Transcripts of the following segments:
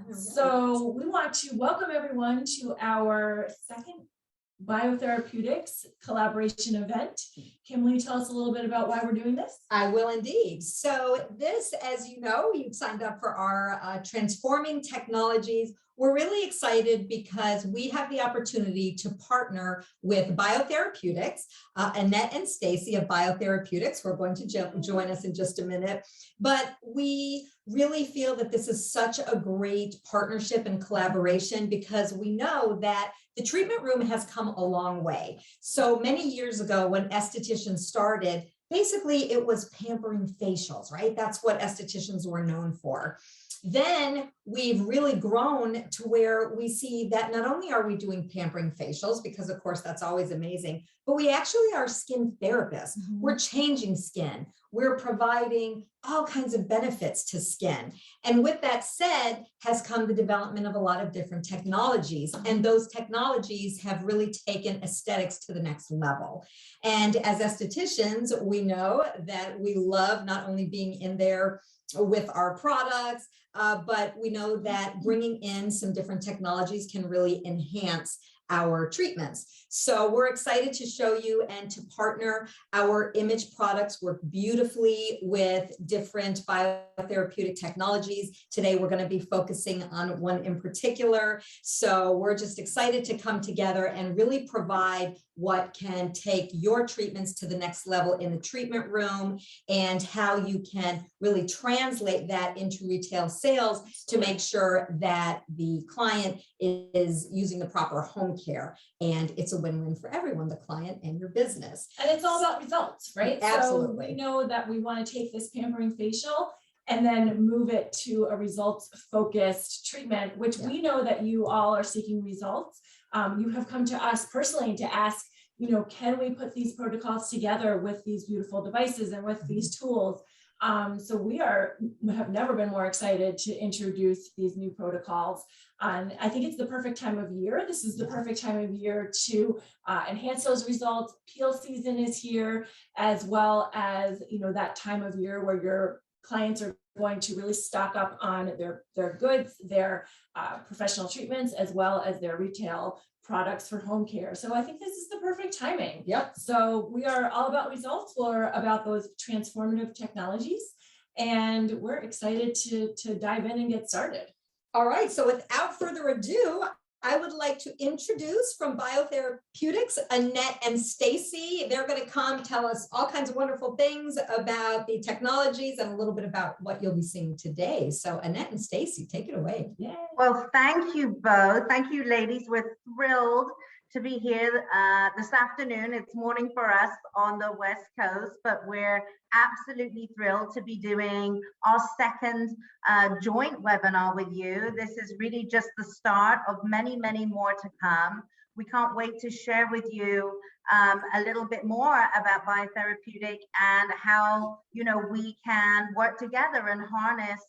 So we want to welcome everyone to our second Biotherapeutics collaboration event. Kim, will you tell us a little bit about why we're doing this? I will indeed. So this, as you know, you've signed up for our Transforming Technologies. We're really excited because we have the opportunity to partner with Biotherapeutics, Annette and Stacy of Biotherapeutics. We're going to join us in just a minute. But we really feel that this is such a great partnership and collaboration because we know that the treatment room has come a long way. So many years ago when estheticians started, basically it was pampering facials, right? That's what estheticians were known for. Then we've really grown to where we see that not only are we doing pampering facials, because of course that's always amazing, but we actually are skin therapists. Mm-hmm. We're changing skin. We're providing all kinds of benefits to skin. And with that said, has come the development of a lot of different technologies. And those technologies have really taken aesthetics to the next level. And as estheticians, we know that we love not only being in there with our products, but we know that bringing in some different technologies can really enhance our treatments. So we're excited to show you and to partner. Our IMAGE products work beautifully with different biotherapeutic technologies. Today, we're going to be focusing on one in particular. So we're just excited to come together and really provide what can take your treatments to the next level in the treatment room and how you can really translate that into retail sales to make sure that the client is using the proper home care. And it's a win-win for everyone, the client and your business. And it's all about results, right? Absolutely. So we know that we want to take this pampering facial and then move it to a results-focused treatment, which we know that you all are seeking results. You have come to us personally to ask, can we put these protocols together with these beautiful devices and with these tools? So we have never been more excited to introduce these new protocols. And I think it's the perfect time of year. This is the perfect time of year to enhance those results. Peel season is here, as well as that time of year where your clients are going to really stock up on their goods, their professional treatments, as well as their retail products for home care. So I think this is the perfect timing. Yep. So we are all about results. We're about those transformative technologies, and we're excited to dive in and get started. All right. So without further ado, I would like to introduce from Biotherapeutics, Annette and Stacy. They're going to come tell us all kinds of wonderful things about the technologies and a little bit about what you'll be seeing today. So Annette and Stacy, take it away. Yay. Well, thank you both. Thank you, ladies. We're thrilled to be here this afternoon. It's morning for us on the West Coast, but we're absolutely thrilled to be doing our second joint webinar with you. This is really just the start of many, many more to come. We can't wait to share with you a little bit more about Biotherapeutic and how we can work together and harness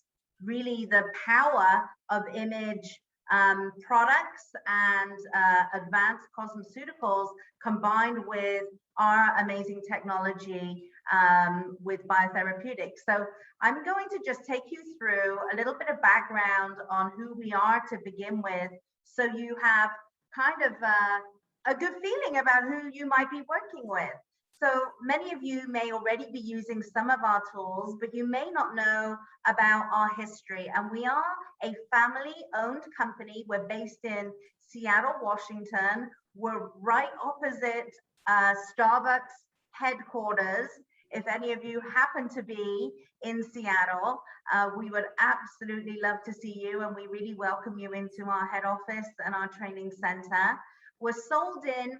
really the power of IMAGE products and advanced cosmeceuticals combined with our amazing technology with Biotherapeutic. So I'm going to just take you through a little bit of background on who we are to begin with, so you have kind of a good feeling about who you might be working with. So many of you may already be using some of our tools, but you may not know about our history. And we are a family-owned company. We're based in Seattle, Washington. We're right opposite Starbucks headquarters. If any of you happen to be in Seattle, we would absolutely love to see you, and we really welcome you into our head office and our training center. We're sold in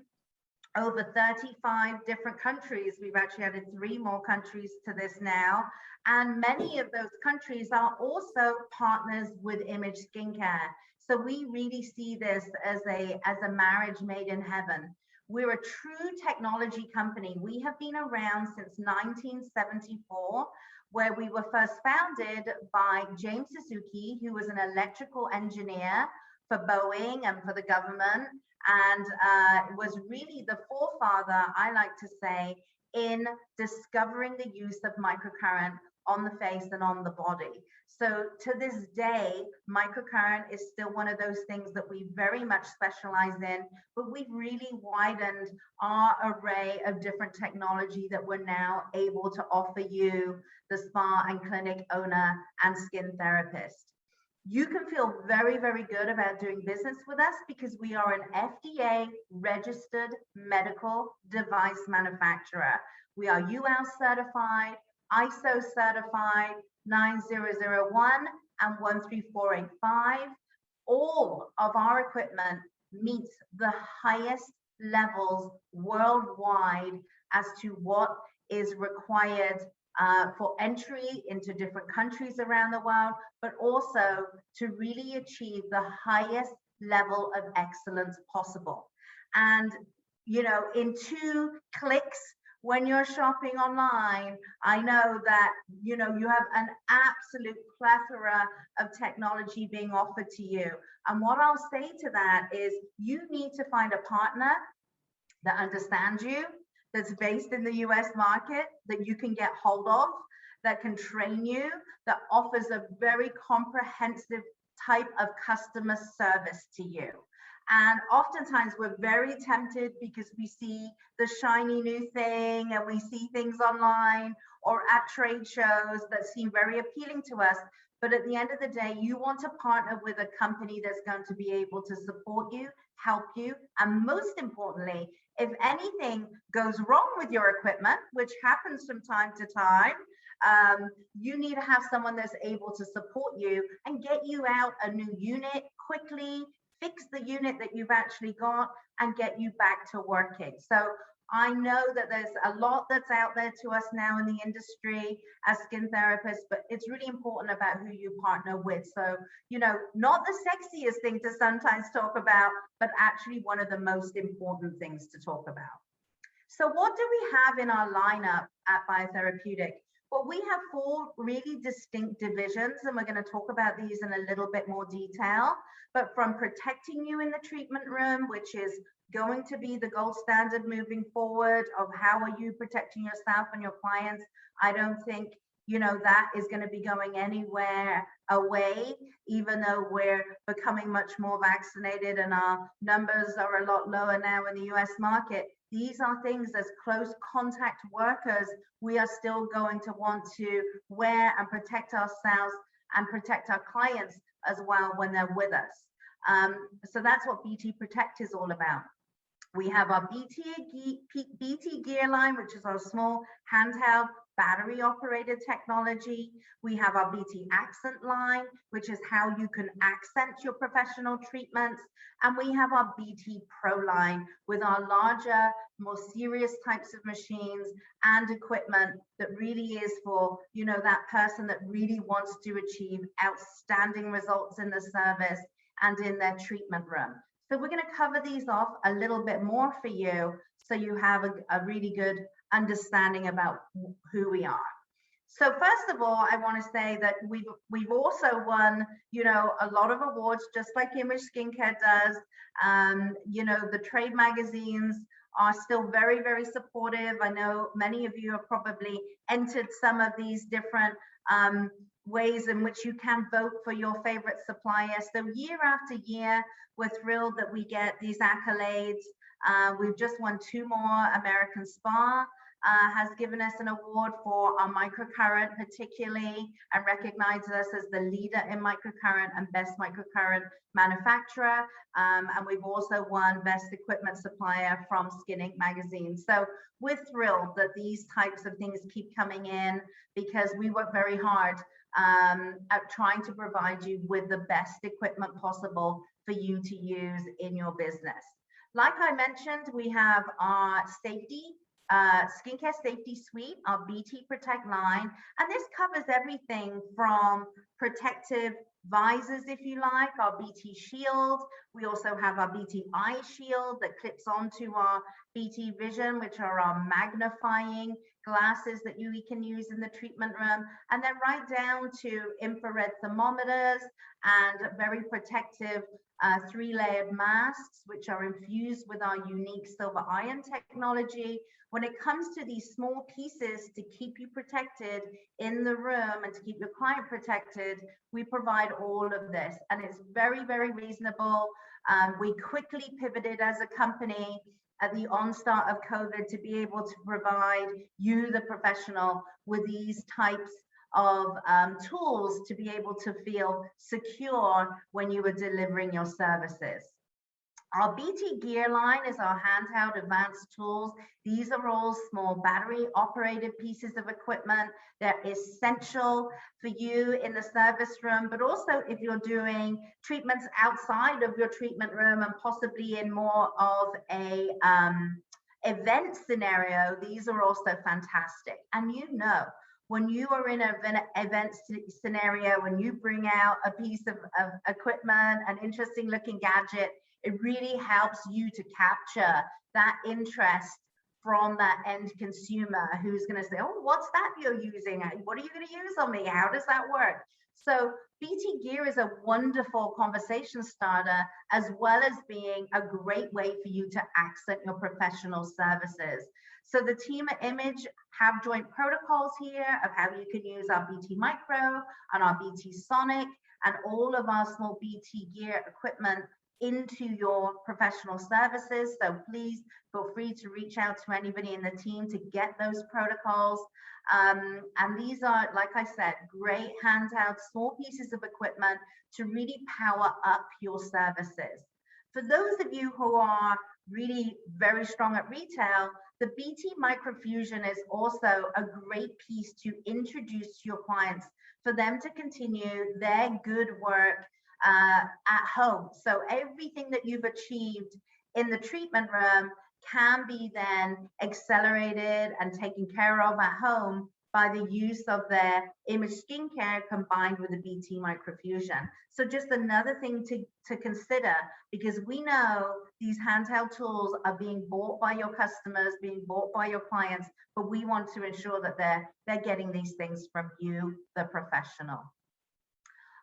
over 35 different countries. We've actually added 3 more countries to this now. And many of those countries are also partners with IMAGE Skincare. So we really see this as a marriage made in heaven. We're a true technology company. We have been around since 1974, where we were first founded by James Suzuki, who was an electrical engineer for Boeing and for the government, and was really the forefather, I like to say, in discovering the use of microcurrent on the face and on the body. So to this day, microcurrent is still one of those things that we very much specialize in, but we've really widened our array of different technology that we're now able to offer you, the spa and clinic owner and skin therapist. You can feel very, very good about doing business with us because we are an FDA registered medical device manufacturer. We are UL certified, ISO certified, 9001 and 13485. All of our equipment meets the highest levels worldwide as to what is required for entry into different countries around the world, but also to really achieve the highest level of excellence possible. And, you know, in 2 clicks, when you're shopping online, I know that, you know, you have an absolute plethora of technology being offered to you. And what I'll say to that is you need to find a partner that understands you, that's based in the US market, that you can get hold of, that can train you, that offers a very comprehensive type of customer service to you. And oftentimes we're very tempted because we see the shiny new thing and we see things online or at trade shows that seem very appealing to us. But at the end of the day, you want to partner with a company that's going to be able to support you, help you, and most importantly, if anything goes wrong with your equipment, which happens from time to time, you need to have someone that's able to support you and get you out a new unit quickly, fix the unit that you've actually got, and get you back to working. So I know that there's a lot that's out there to us now in the industry as skin therapists, but it's really important about who you partner with. So, you know, not the sexiest thing to sometimes talk about, but actually one of the most important things to talk about. So what do we have in our lineup at Biotherapeutic? Well, we have 4 really distinct divisions, and we're going to talk about these in a little bit more detail. But from protecting you in the treatment room, which is going to be the gold standard moving forward of how are you protecting yourself and your clients, I don't think, you know, that is going to be going anywhere away, even though we're becoming much more vaccinated and our numbers are a lot lower now in the US market. These are things as close contact workers, we are still going to want to wear and protect ourselves and protect our clients as well when they're with us. So that's what BT Protect is all about. We have our BT Gear line, which is our small handheld battery operated technology. We have our BT Accent line, which is how you can accent your professional treatments. And we have our BT Pro line with our larger, more serious types of machines and equipment that really is for, you know, that person that really wants to achieve outstanding results in the service and in their treatment room. So we're going to cover these off a little bit more for you so you have a really good understanding about who we are. So first of all, I want to say that we've also won, you know, a lot of awards, just like Image Skincare does. You know, the trade magazines are still very, very supportive. I know many of you have probably entered some of these different ways in which you can vote for your favorite supplier. So year after year, we're thrilled that we get these accolades. We've just won 2 more. American Spa has given us an award for our microcurrent particularly, and recognizes us as the leader in microcurrent and best microcurrent manufacturer. And we've also won best equipment supplier from Skin Inc. magazine. So we're thrilled that these types of things keep coming in because we work very hard at trying to provide you with the best equipment possible for you to use in your business. Like I mentioned, we have our skincare safety suite, our BT Protect line, and this covers everything from protective visors, if you like, our BT shield. We also have our BT eye shield that clips onto our BT vision, which are our magnifying glasses that we can use in the treatment room, and then right down to infrared thermometers and very protective 3-layered masks, which are infused with our unique silver ion technology. When it comes to these small pieces to keep you protected in the room and to keep your client protected, we provide all of this, and it's very, very reasonable. We quickly pivoted as a company at the onstart of COVID to be able to provide you, the professional, with these types of tools to be able to feel secure when you are delivering your services. Our BT gear line is our handheld advanced tools. These are all small battery operated pieces of equipment. They're essential for you in the service room, but also if you're doing treatments outside of your treatment room and possibly in more of a event scenario, these are also fantastic. And you know, when you are in an event scenario, when you bring out a piece of equipment, an interesting looking gadget, it really helps you to capture that interest from that end consumer who's going to say, oh, what's that you're using? What are you going to use on me? How does that work? So BT gear is a wonderful conversation starter, as well as being a great way for you to accent your professional services. So the team at IMAGE have joint protocols here of how you can use our BT Micro and our BT Sonic and all of our small BT gear equipment into your professional services. So please feel free to reach out to anybody in the team to get those protocols. And these are, like I said, great handheld small pieces of equipment to really power up your services. For those of you who are really very strong at retail, the BT Microfusion is also a great piece to introduce to your clients for them to continue their good work at home. So everything that you've achieved in the treatment room can be then accelerated and taken care of at home by the use of their IMAGE skincare combined with the BT Microfusion. So just another thing to consider, because we know these handheld tools are being bought by your customers, being bought by your clients, but we want to ensure that they're getting these things from you, the professional.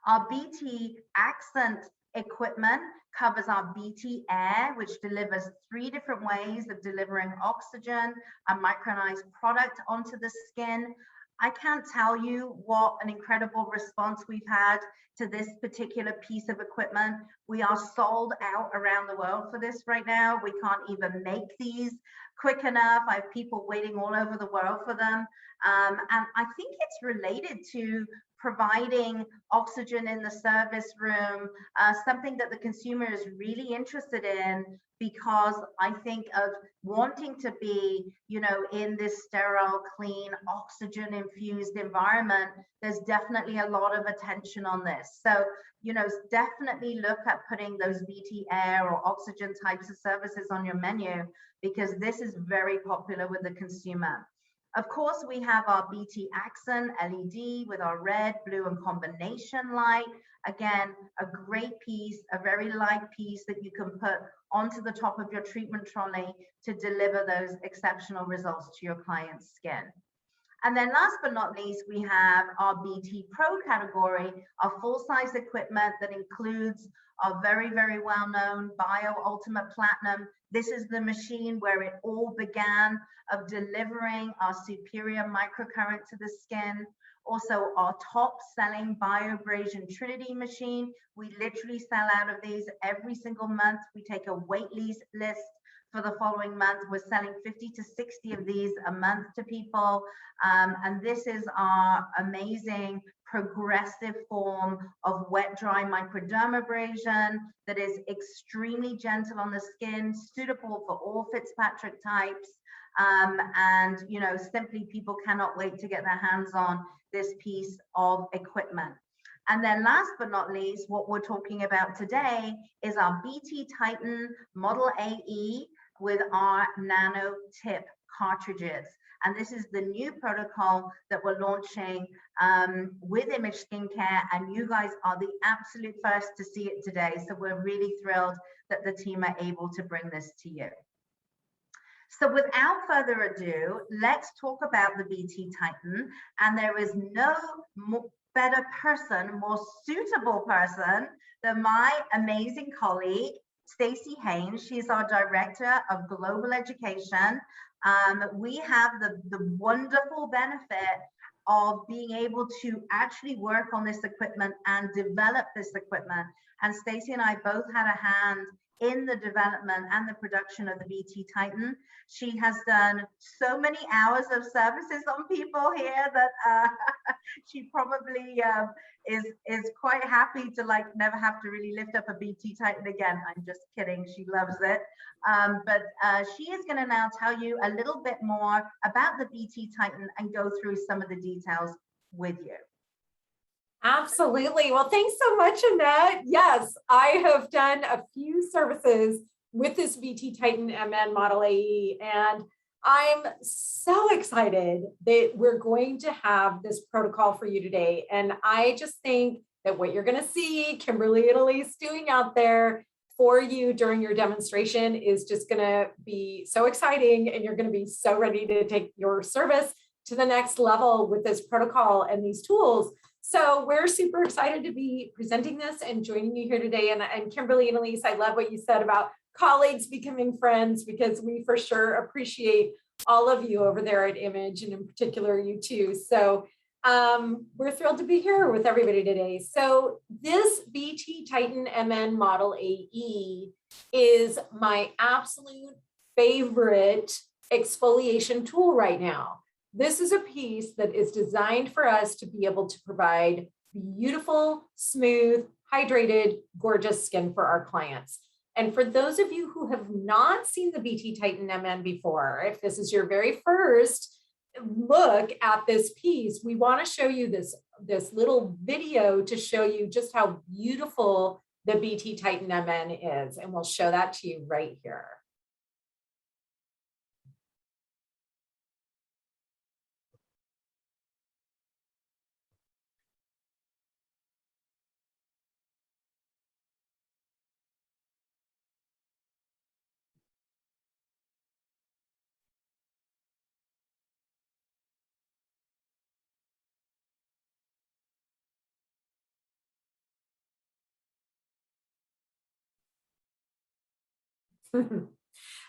Our BT Accent equipment covers our BT Air, which delivers 3 different ways of delivering oxygen and micronized product onto the skin. I can't tell you what an incredible response we've had to this particular piece of equipment. We are sold out around the world for this right now. We can't even make these quick enough. I have people waiting all over the world for them. And I think it's related to providing oxygen in the service room, something that the consumer is really interested in, because I think of wanting to be, you know, in this sterile, clean, oxygen infused environment. There's definitely a lot of attention on this. So, you know, definitely look at putting those BT Air or oxygen types of services on your menu, because this is very popular with the consumer. Of course, we have our BT Accent LED with our red, blue, and combination light. Again, a great piece, a very light piece that you can put onto the top of your treatment trolley to deliver those exceptional results to your client's skin. And then last but not least, we have our BT Pro category, our full-size equipment that includes our very, very well-known Bio Ultimate Platinum. This is the machine where it all began, of delivering our superior microcurrent to the skin. Also, our top-selling BioAbrasion Trinity machine. We literally sell out of these every single month. We take a wait list for the following month. We're selling 50 to 60 of these a month to people. And this is our amazing progressive form of wet-dry microdermabrasion that is extremely gentle on the skin, suitable for all Fitzpatrick types. And, you know, simply people cannot wait to get their hands on this piece of equipment. And then last but not least, what we're talking about today is our BT Titan Model AE with our nano tip cartridges. And this is the new protocol that we're launching with IMAGE Skincare, and you guys are the absolute first to see it today. So we're really thrilled that the team are able to bring this to you. So without further ado, let's talk about the BT Titan. And there is no better person, more suitable person than my amazing colleague, Stacey Haynes. She's our Director of Global Education. We have the wonderful benefit of being able to actually work on this equipment and develop this equipment. And Stacey and I both had a hand in the development and the production of the BT Titan. She has done so many hours of services on people here that she probably is quite happy to like never have to really lift up a BT Titan again. I'm just kidding, she loves it. But she is going to now tell you a little bit more about the BT Titan and go through some of the details with you. Absolutely. Well, thanks so much, Annette. Yes, I have done a few services with this BT Titan MN Model AE, and I'm so excited that we're going to have this protocol for you today. And I just think that what you're going to see Kimberly and Elise doing out there for you during your demonstration is just going to be so exciting, and you're going to be so ready to take your service to the next level with this protocol and these tools. So we're super excited to be presenting this and joining you here today. And Kimberly and Elise, I love what you said about colleagues becoming friends, because we for sure appreciate all of you over there at IMAGE, and in particular you too. So we're thrilled to be here with everybody today. So this BT Titan MN Model AE is my absolute favorite exfoliation tool right now. This is a piece that is designed for us to be able to provide beautiful, smooth, hydrated, gorgeous skin for our clients. And for those of you who have not seen the BT Titan MN before, if this is your very first look at this piece, we want to show you this little video to show you just how beautiful the BT Titan MN is. And we'll show that to you right here.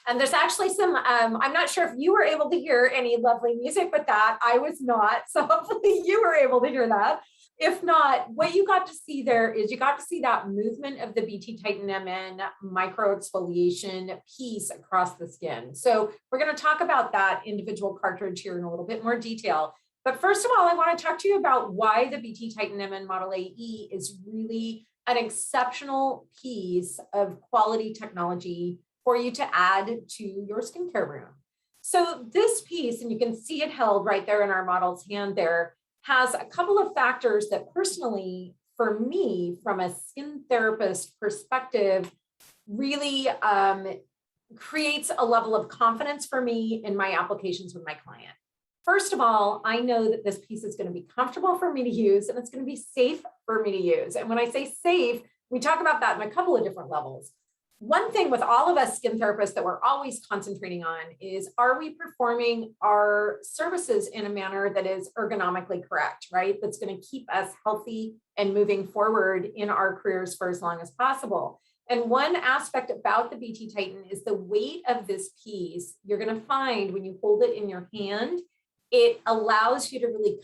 And there's actually some, I'm not sure if you were able to hear any lovely music with that. I was not. So hopefully you were able to hear that. If not, what you got to see there is you got to see that movement of the BT Titan MN microexfoliation piece across the skin. So we're going to talk about that individual cartridge here in a little bit more detail. But first of all, I want to talk to you about why the BT Titan MN Model AE is really an exceptional piece of quality technology for you to add to your skincare room. So this piece, and you can see it held right there in our model's hand there, has a couple of factors that personally, for me, from a skin therapist perspective, really creates a level of confidence for me in my applications with my client. First of all, I know that this piece is going to be comfortable for me to use, and it's going to be safe for me to use. And when I say safe, we talk about that in a couple of different levels. One thing with all of us skin therapists that we're always concentrating on is, are we performing our services in a manner that is ergonomically correct, right? That's going to keep us healthy and moving forward in our careers for as long as possible. And one aspect about the BT Titan is the weight of this piece. You're going to find when you hold it in your hand, it allows you to really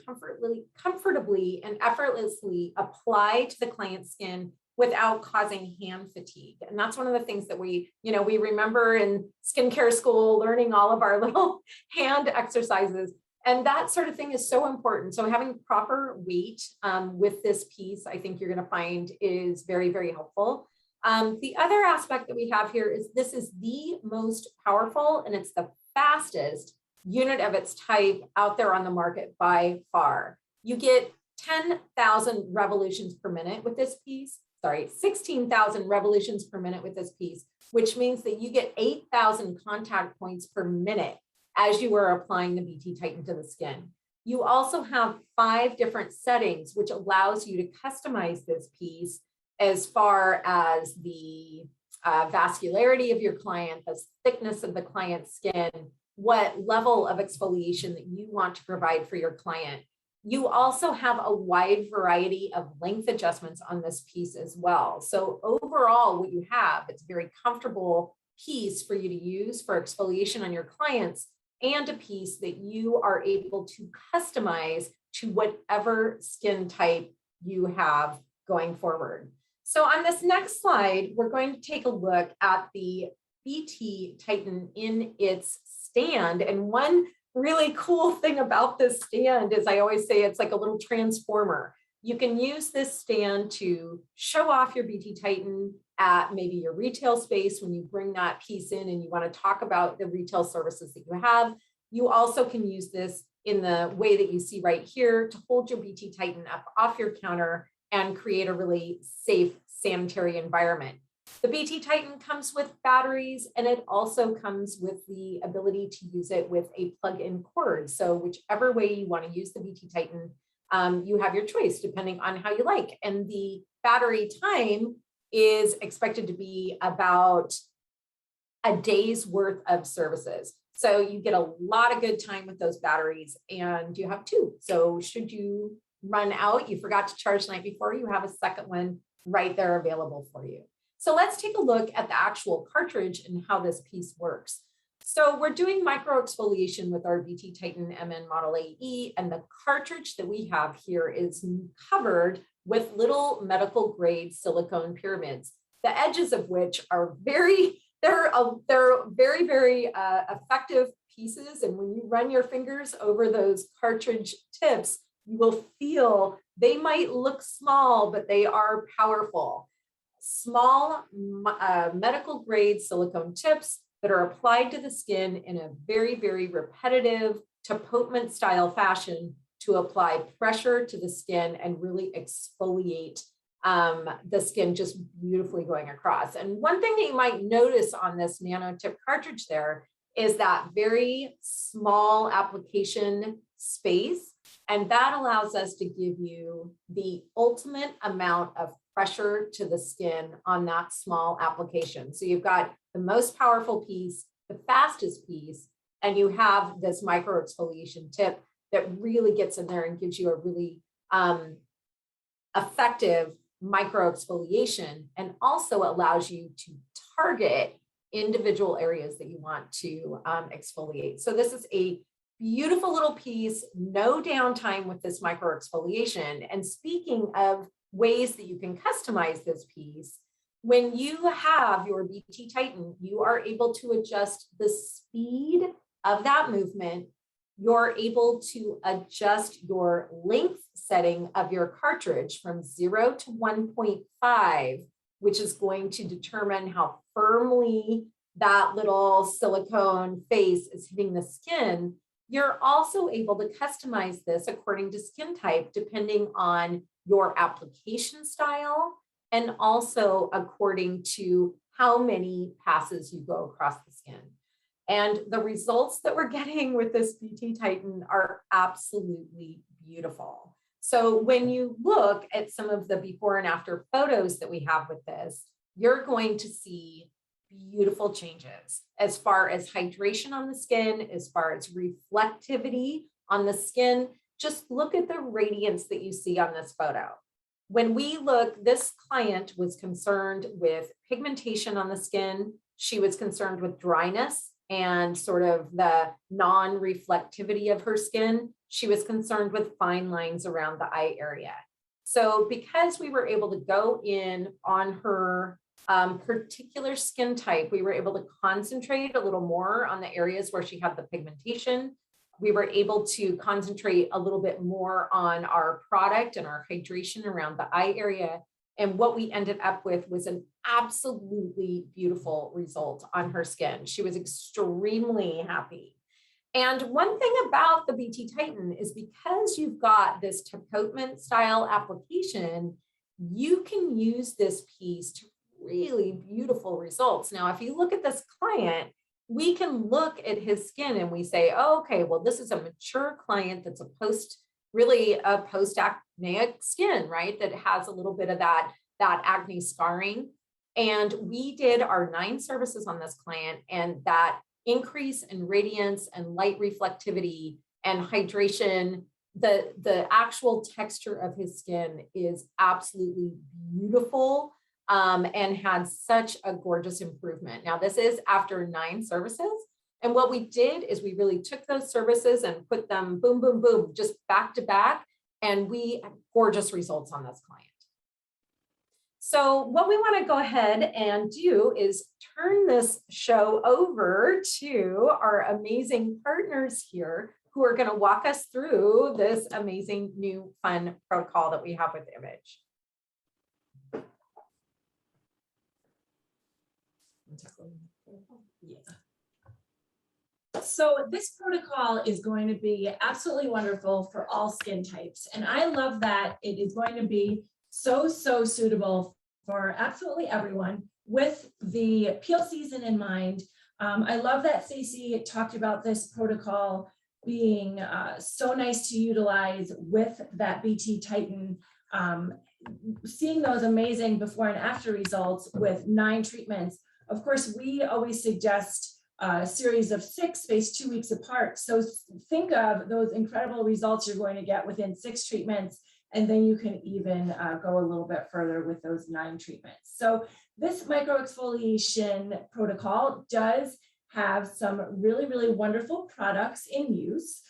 comfortably and effortlessly apply to the client's skin without causing hand fatigue. And that's one of the things that we remember in skincare school, learning all of our little hand exercises. And that sort of thing is so important. So having proper weight with this piece, I think you're going to find is very, very helpful. The other aspect that we have here is this is the most powerful, and it's the fastest unit of its type out there on the market by far. You get 10,000 revolutions per minute with this piece. 16,000 revolutions per minute with this piece, which means that you get 8,000 contact points per minute as you are applying the BT Titan to the skin. You also have 5 different settings, which allows you to customize this piece as far as the vascularity of your client, the thickness of the client's skin, what level of exfoliation that you want to provide for your client. You also have a wide variety of length adjustments on this piece as well. So overall, what you have, it's a very comfortable piece for you to use for exfoliation on your clients, and a piece that you are able to customize to whatever skin type you have going forward. So on this next slide, we're going to take a look at the BT Titan in its stand. And one really cool thing about this stand is, I always say it's like a little transformer. You can use this stand to show off your BT Titan at maybe your retail space when you bring that piece in and you want to talk about the retail services that you have. You also can use this in the way that you see right here to hold your BT Titan up off your counter and create a really safe, sanitary environment. The BT Titan comes with batteries, and it also comes with the ability to use it with a plug-in cord. So whichever way you want to use the BT Titan, you have your choice depending on how you like. And the battery time is expected to be about a day's worth of services. So you get a lot of good time with those batteries, and you have 2. So should you run out, you forgot to charge the night before, you have a second one right there available for you. So let's take a look at the actual cartridge and how this piece works. So we're doing microexfoliation with our BT Titan MN Model AE, and the cartridge that we have here is covered with little medical grade silicone pyramids, the edges of which are very effective pieces. And when you run your fingers over those cartridge tips, you will feel they might look small, but they are powerful. Small medical grade silicone tips that are applied to the skin in a very, very repetitive tapotement style fashion to apply pressure to the skin and really exfoliate the skin just beautifully going across. And one thing that you might notice on this nano tip cartridge there is that very small application space. And that allows us to give you the ultimate amount of pressure to the skin on that small application. So you've got the most powerful piece, the fastest piece, and you have this micro exfoliation tip that really gets in there and gives you a really effective micro exfoliation, and also allows you to target individual areas that you want to exfoliate. So this is a beautiful little piece, no downtime with this micro exfoliation. And speaking of ways that you can customize this piece, when you have your BT Titan, you are able to adjust the speed of that movement. You're able to adjust your length setting of your cartridge from 0 to 1.5, which is going to determine how firmly that little silicone face is hitting the skin. You're also able to customize this according to skin type, depending on your application style, and also according to how many passes you go across the skin. And the results that we're getting with this BT Titan are absolutely beautiful. So when you look at some of the before and after photos that we have with this, you're going to see beautiful changes as far as hydration on the skin, as far as reflectivity on the skin. Just look at the radiance that you see on this photo. When we look, this client was concerned with pigmentation on the skin. She was concerned with dryness and sort of the non-reflectivity of her skin. She was concerned with fine lines around the eye area. So because we were able to go in on her particular skin type, we were able to concentrate a little more on the areas where she had the pigmentation. We were able to concentrate a little bit more on our product and our hydration around the eye area. And what we ended up with was an absolutely beautiful result on her skin. She was extremely happy. And one thing about the BT Titan is because you've got this tapotement style application, you can use this piece to really beautiful results. Now, if you look at this client, we can look at his skin and we say, oh, okay, well, this is a mature client that's really a post-acneic skin, right? That has a little bit of that acne scarring. And we did our 9 services on this client, and that increase in radiance and light reflectivity and hydration, the actual texture of his skin is absolutely beautiful, and had such a gorgeous improvement. Now, this is after 9 services. And what we did is we really took those services and put them boom, boom, boom, just back to back. And we had gorgeous results on this client. So what we want to go ahead and do is turn this show over to our amazing partners here who are going to walk us through this amazing new fun protocol that we have with IMAGE. Yeah. So this protocol is going to be absolutely wonderful for all skin types. And I love that it is going to be so suitable for absolutely everyone with the peel season in mind. I love that Stacey talked about this protocol being so nice to utilize with that BT Titan. Seeing those amazing before and after results with 9 treatments. Of course, we always suggest a series of 6 spaced 2 weeks apart. So think of those incredible results you're going to get within 6 treatments, and then you can even go a little bit further with those 9 treatments. So this microexfoliation protocol does have some really wonderful products in use.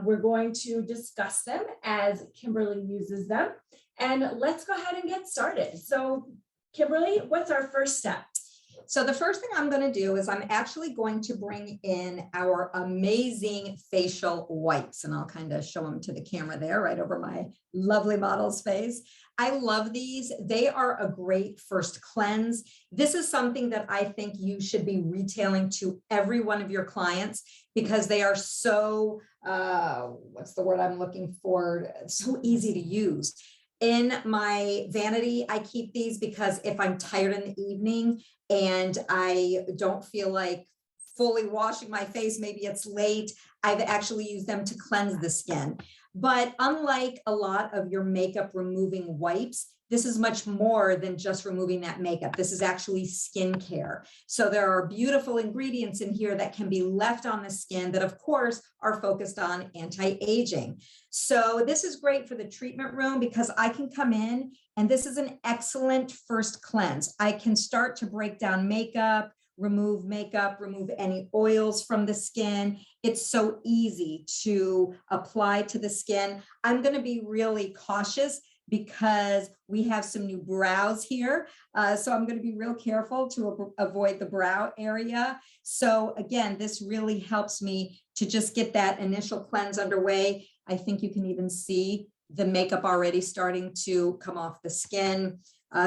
We're going to discuss them as Kimberly uses them. And let's go ahead and get started. So Kimberly, what's our first step? So the first thing I'm going to do is I'm actually going to bring in our amazing facial wipes, and I'll kind of show them to the camera there right over my lovely model's face. I love these. They are a great first cleanse. This is something that I think you should be retailing to every one of your clients because they are so, what's the word I'm looking for? So easy to use. In my vanity, I keep these because if I'm tired in the evening and I don't feel like fully washing my face, maybe it's late, I've actually used them to cleanse the skin. But unlike a lot of your makeup removing wipes, this is much more than just removing that makeup. This is actually skincare. So there are beautiful ingredients in here that can be left on the skin that, of course, are focused on anti-aging. So this is great for the treatment room because I can come in and this is an excellent first cleanse. I can start to break down makeup, remove any oils from the skin. It's so easy to apply to the skin. I'm going to be really cautious because we have some new brows here. So I'm going to be real careful to avoid the brow area. So again, this really helps me to just get that initial cleanse underway. I think you can even see the makeup already starting to come off the skin.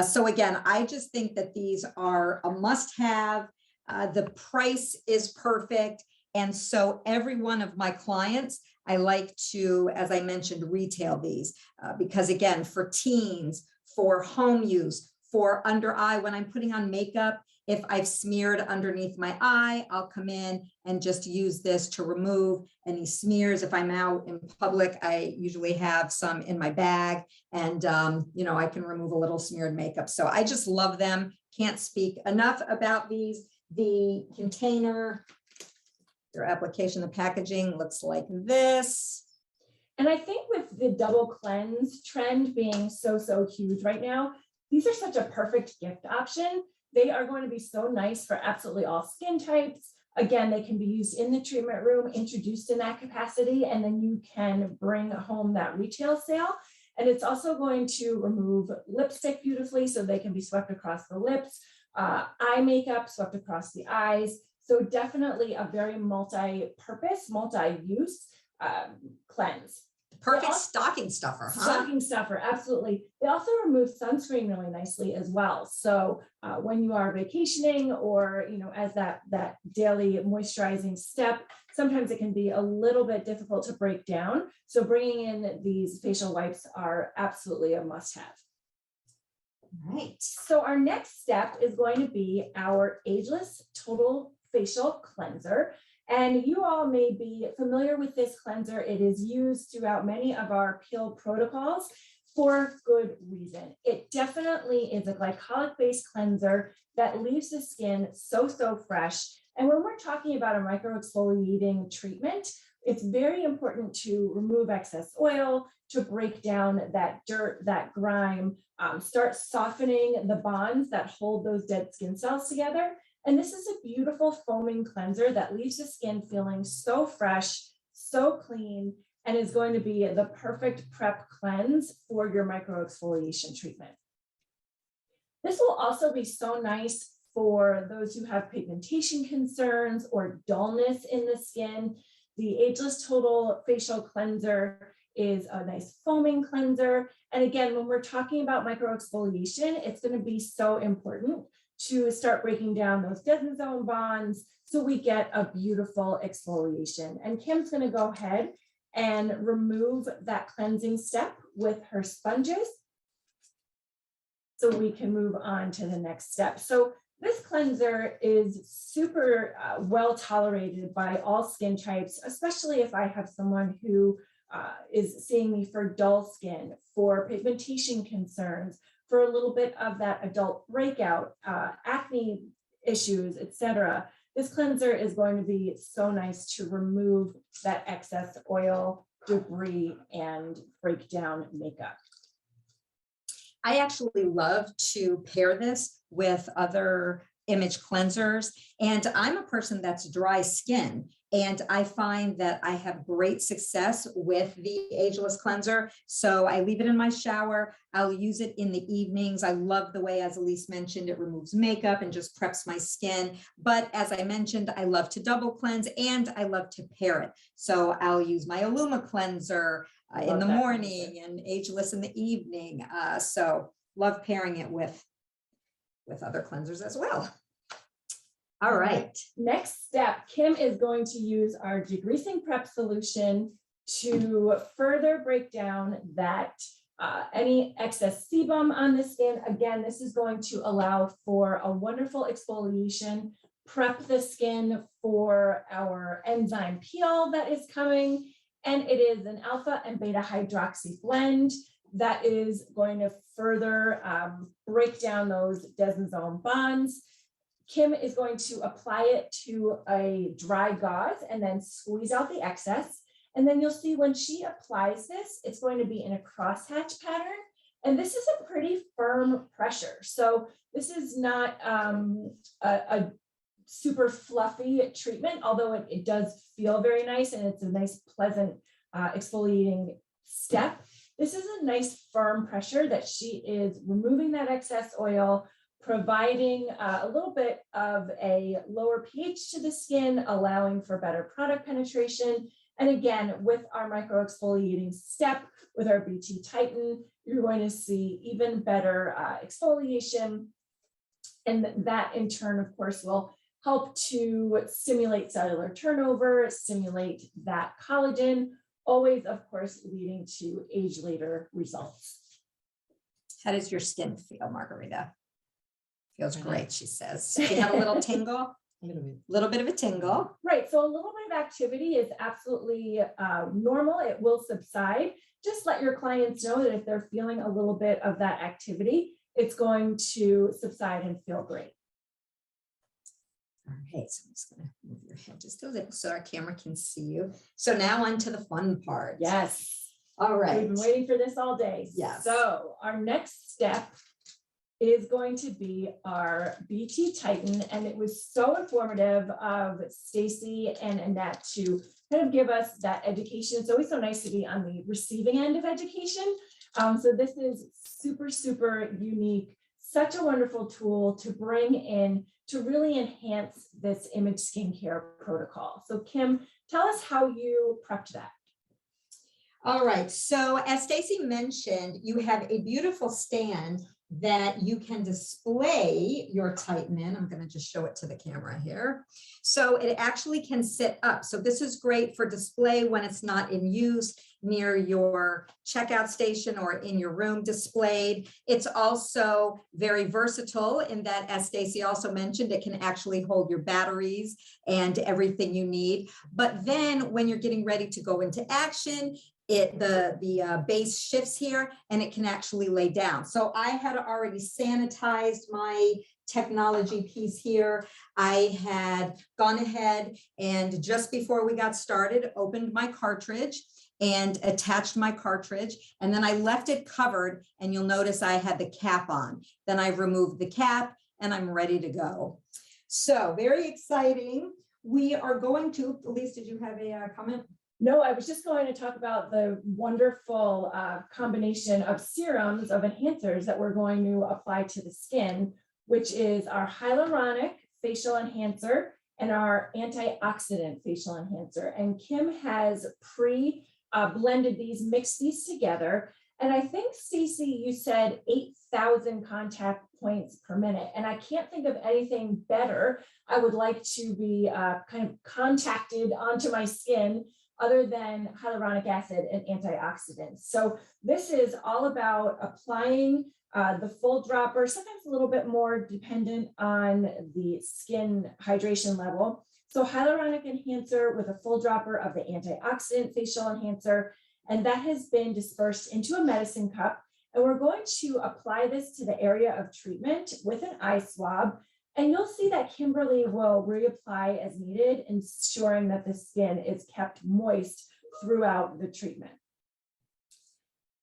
So again, I just think that these are a must-have. The price is perfect. And so every one of my clients, I like to, as I mentioned, retail these because again, for teens, for home use, for under eye, when I'm putting on makeup, if I've smeared underneath my eye, I'll come in and just use this to remove any smears. If I'm out in public, I usually have some in my bag and, you know, I can remove a little smeared makeup. So I just love them. Can't speak enough about these. The container, your application, the packaging looks like this. And I think with the double cleanse trend being so huge right now, these are such a perfect gift option. They are going to be so nice for absolutely all skin types. Again, they can be used in the treatment room, introduced in that capacity, and then you can bring home that retail sale. And it's also going to remove lipstick beautifully, so they can be swept across the lips, eye makeup swept across the eyes. So definitely a very multi-purpose, multi-use cleanse. Perfect stocking stuffer, huh? Stocking stuffer, absolutely. They also remove sunscreen really nicely as well. So when you are vacationing or, you know, as that daily moisturizing step, sometimes it can be a little bit difficult to break down. So bringing in these facial wipes are absolutely a must-have. Right. So our next step is going to be our Ageless Total facial cleanser. And you all may be familiar with this cleanser. It is used throughout many of our peel protocols for good reason. It definitely is a glycolic-based cleanser that leaves the skin so fresh. And when we're talking about a microexfoliating treatment, it's very important to remove excess oil, to break down that dirt, that grime, start softening the bonds that hold those dead skin cells together. And this is a beautiful foaming cleanser that leaves the skin feeling so fresh, so clean, and is going to be the perfect prep cleanse for your microexfoliation treatment. This will also be so nice for those who have pigmentation concerns or dullness in the skin. The Ageless Total Facial Cleanser is a nice foaming cleanser. And again, when we're talking about microexfoliation, it's going to be so important to start breaking down those dead zone bonds so we get a beautiful exfoliation. And Kim's going to go ahead and remove that cleansing step with her sponges so we can move on to the next step. So this cleanser is super well tolerated by all skin types, especially if I have someone who is seeing me for dull skin, for pigmentation concerns, for a little bit of that adult breakout, acne issues, etc. This cleanser is going to be so nice to remove that excess oil, debris, and break down makeup. I actually love to pair this with other image cleansers. And I'm a person that's dry skin. And I find that I have great success with the Ageless cleanser. So I leave it in my shower. I'll use it in the evenings. I love the way, as Elise mentioned, it removes makeup and just preps my skin. But as I mentioned, I love to double cleanse and I love to pair it. So I'll use my Illuma cleanser in the morning and Ageless in the evening. So love pairing it with other cleansers as well. All right. Next step, Kim is going to use our Degreasing Prep solution to further break down that any excess sebum on the skin. Again, this is going to allow for a wonderful exfoliation, prep the skin for our enzyme peel that is coming. And it is an alpha and beta hydroxy blend that is going to further break down those desmosome bonds. Kim is going to apply it to a dry gauze and then squeeze out the excess. And then you'll see when she applies this, it's going to be in a crosshatch pattern. And this is a pretty firm pressure. So this is not a super fluffy treatment, although it does feel very nice and it's a nice, pleasant exfoliating step. This is a nice firm pressure that she is removing that excess oil, providing a little bit of a lower pH to the skin, allowing for better product penetration. And again, with our microexfoliating step, with our BT Titan, you're going to see even better exfoliation. And that in turn, of course, will help to stimulate cellular turnover, stimulate that collagen, always, of course, leading to age later results. How does your skin feel, Margarita? Feels great, she says. Do you have a little tingle? A little bit of a tingle. Right, so a little bit of activity is absolutely normal. It will subside. Just let your clients know that if they're feeling a little bit of that activity, it's going to subside and feel great. All right, so I'm just going to move your head just a little so our camera can see you. So now on to the fun part. Yes. All right. We've been waiting for this all day. Yes. So our next step is going to be our BT Titan. And it was so informative of Stacy and Annette to kind of give us that education. It's always so nice to be on the receiving end of education. So this is super, super unique, such a wonderful tool to bring in to really enhance this image skincare protocol. So Kim, tell us how you prepped that. All right, so as Stacy mentioned, you have a beautiful stand that you can display your Tighten in. I'm going to just show it to the camera here. So it actually can sit up. So this is great for display when it's not in use near your checkout station or in your room displayed. It's also very versatile in that, as Stacy also mentioned, it can actually hold your batteries and everything you need. But then when you're getting ready to go into action, the base shifts here and it can actually lay down. So I had already sanitized my technology piece here. I had gone ahead and just before we got started, opened my cartridge and attached my cartridge. And then I left it covered and you'll notice I had the cap on. Then I removed the cap and I'm ready to go. So very exciting. We are going to, Elise, did you have a comment? No, I was just going to talk about the wonderful combination of serums, of enhancers that we're going to apply to the skin, which is our hyaluronic facial enhancer and our antioxidant facial enhancer. And Kim has blended these, mixed these together. And I think, Stacey, you said 8,000 contact points per minute. And I can't think of anything better. I would like to be kind of contacted onto my skin other than hyaluronic acid and antioxidants. So this is all about applying the full dropper, sometimes a little bit more dependent on the skin hydration level. So hyaluronic enhancer with a full dropper of the antioxidant facial enhancer, and that has been dispersed into a medicine cup. And we're going to apply this to the area of treatment with an eye swab. And you'll see that Kimberly will reapply as needed, ensuring that the skin is kept moist throughout the treatment.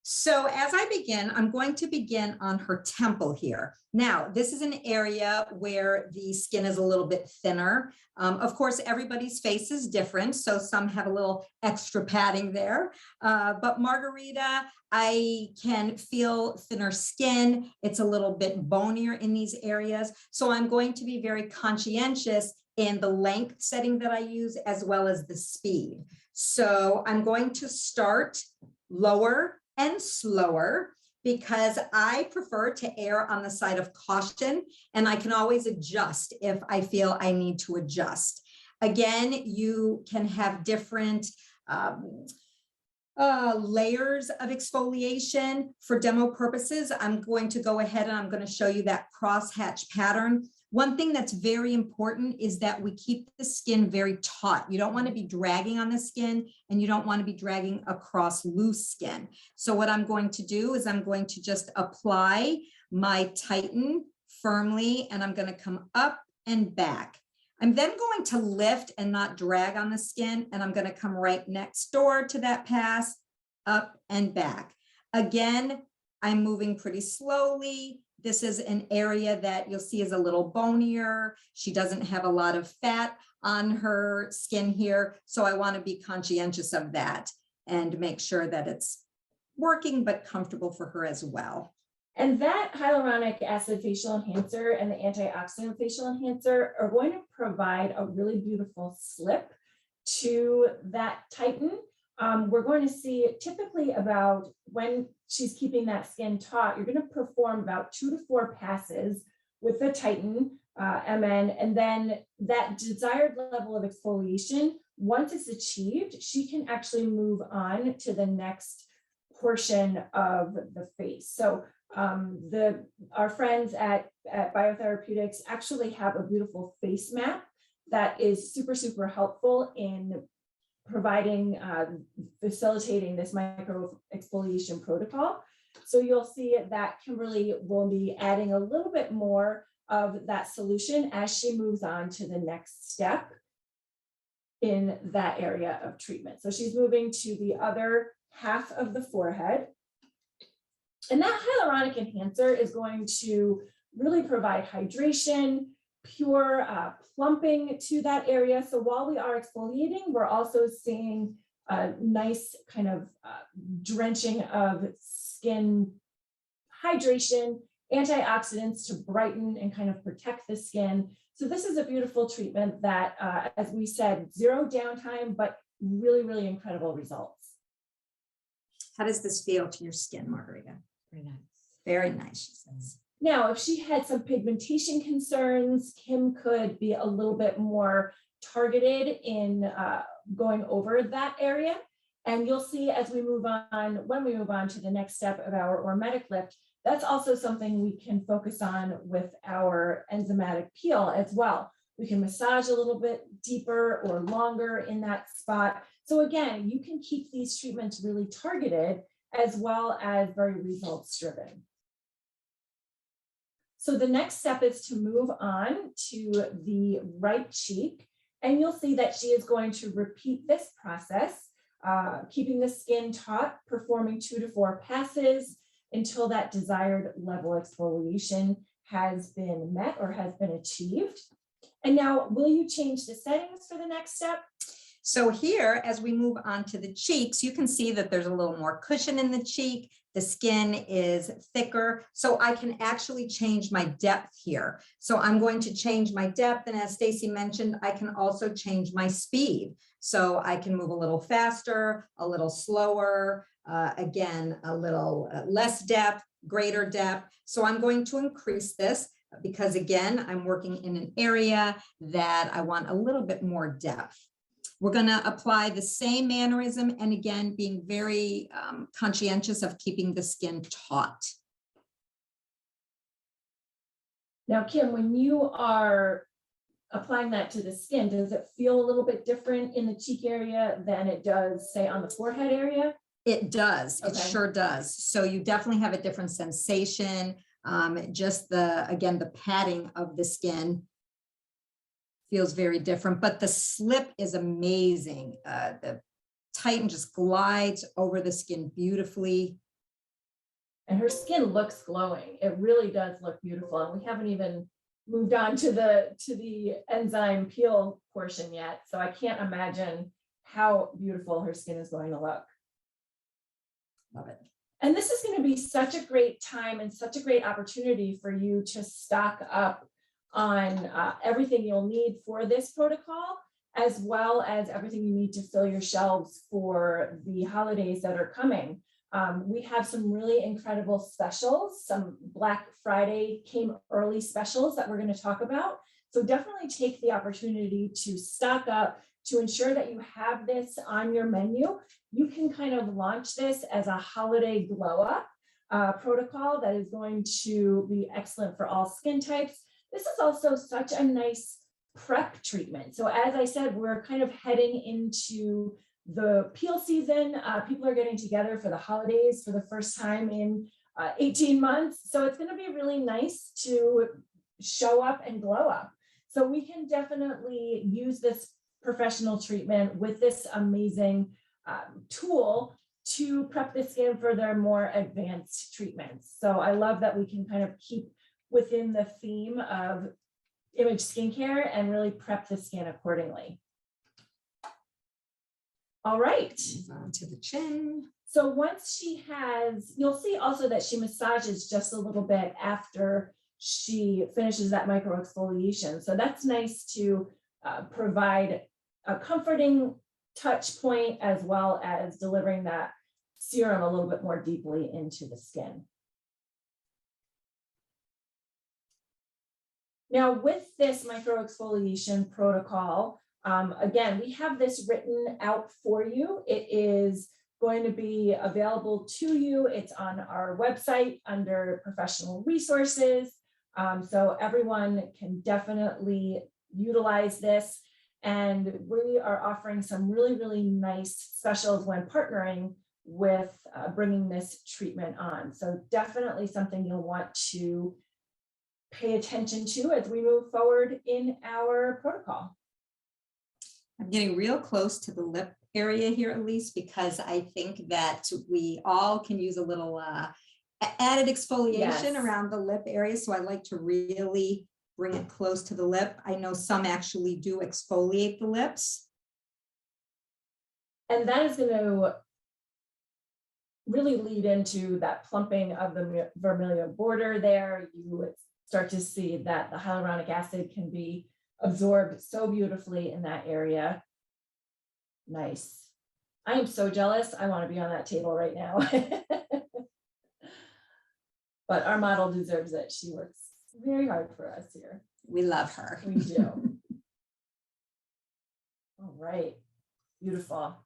So as I begin, I'm going to begin on her temple here. Now, this is an area where the skin is a little bit thinner. Of course, everybody's face is different, so some have a little extra padding there. But Margarita, I can feel thinner skin. It's a little bit bonier in these areas. So I'm going to be very conscientious in the length setting that I use, as well as the speed. So I'm going to start lower and slower because I prefer to err on the side of caution, and I can always adjust if I feel I need to adjust. Again, you can have different layers of exfoliation. For demo purposes, I'm going to go ahead and I'm going to show you that crosshatch pattern. One thing that's very important is that we keep the skin very taut. You don't want to be dragging on the skin, and you don't want to be dragging across loose skin. So what I'm going to do is I'm going to just apply my Tighten firmly, and I'm going to come up and back. I'm then going to lift and not drag on the skin, and I'm going to come right next door to that pass, up and back. Again, I'm moving pretty slowly. This is an area that you'll see is a little bonier. She doesn't have a lot of fat on her skin here, so I want to be conscientious of that and make sure that it's working but comfortable for her as well. And that hyaluronic acid facial enhancer and the antioxidant facial enhancer are going to provide a really beautiful slip to that Tighten. We're going to see typically about when she's keeping that skin taut, you're going to perform about 2 to 4 passes with the Tighten MN, and then that desired level of exfoliation, once it's achieved, she can actually move on to the next portion of the face. So our friends at Biotherapeutics actually have a beautiful face map that is super, super helpful in providing, facilitating this micro exfoliation protocol. So you'll see that Kimberly will be adding a little bit more of that solution as she moves on to the next step in that area of treatment. So she's moving to the other half of the forehead. And that hyaluronic enhancer is going to really provide hydration, pure plumping to that area. So while we are exfoliating, we're also seeing a nice kind of drenching of skin hydration, antioxidants to brighten and kind of protect the skin. So this is a beautiful treatment that, as we said, 0 downtime, but really, really incredible results. How does this feel to your skin, Margarita? Very nice. Very nice, she says. Now, if she had some pigmentation concerns, Kim could be a little bit more targeted in going over that area. And you'll see as we move on, when we move on to the next step of our Ormetic lift, that's also something we can focus on with our enzymatic peel as well. We can massage a little bit deeper or longer in that spot. So again, you can keep these treatments really targeted as well as very results driven. So the next step is to move on to the right cheek, and you'll see that she is going to repeat this process, keeping the skin taut, performing 2 to 4 passes until that desired level exfoliation has been met or has been achieved. And now, will you change the settings for the next step? So here, as we move on to the cheeks, you can see that there's a little more cushion in the cheek. The skin is thicker, so I can actually change my depth here. So I'm going to change my depth, and as Stacy mentioned, I can also change my speed. So I can move a little faster, a little slower, again, a little less depth, greater depth. So I'm going to increase this because, again, I'm working in an area that I want a little bit more depth. We're going to apply the same mannerism, and again, being very conscientious of keeping the skin taut. Now, Kim, when you are applying that to the skin, does it feel a little bit different in the cheek area than it does, say, on the forehead area? It does. It Okay. sure does. So you definitely have a different sensation. Just again, the padding of the skin feels very different, but the slip is amazing. The Titan just glides over the skin beautifully. And her skin looks glowing. It really does look beautiful. And we haven't even moved on to the enzyme peel portion yet. So I can't imagine how beautiful her skin is going to look. Love it. And this is going to be such a great time and such a great opportunity for you to stock up on everything you'll need for this protocol, as well as everything you need to fill your shelves for the holidays that are coming. We have some really incredible specials. Some Black Friday came early specials that we're going to talk about. So definitely take the opportunity to stock up to ensure that you have this on your menu. You can kind of launch this as a holiday glow up protocol that is going to be excellent for all skin types. This is also such a nice prep treatment. So as I said, we're kind of heading into the peel season. People are getting together for the holidays for the first time in 18 months. So it's going to be really nice to show up and glow up. So we can definitely use this professional treatment with this amazing tool to prep the skin for their more advanced treatments. So I love that we can kind of keep within the theme of image skincare and really prep the skin accordingly. All right. Move on to the chin. So once she has, you'll see also that she massages just a little bit after she finishes that microexfoliation. So that's nice to provide a comforting touch point as well as delivering that serum a little bit more deeply into the skin. Now with this microexfoliation protocol, again, we have this written out for you. It is going to be available to you. It's on our website under professional resources. So everyone can definitely utilize this. And we are offering some really, really nice specials when partnering with bringing this treatment on. So definitely something you'll want to pay attention to as we move forward in our protocol. I'm getting real close to the lip area here, Elise, because I think that we all can use a little added exfoliation around the lip area. So I like to really bring it close to the lip. I know some actually do exfoliate the lips. And that is going to really lead into that plumping of the vermilion border there. You would start to see that the hyaluronic acid can be absorbed so beautifully in that area. Nice. I am so jealous. I want to be on that table right now. but our model deserves it. She works very hard for us here. We love her. We do. All right, beautiful.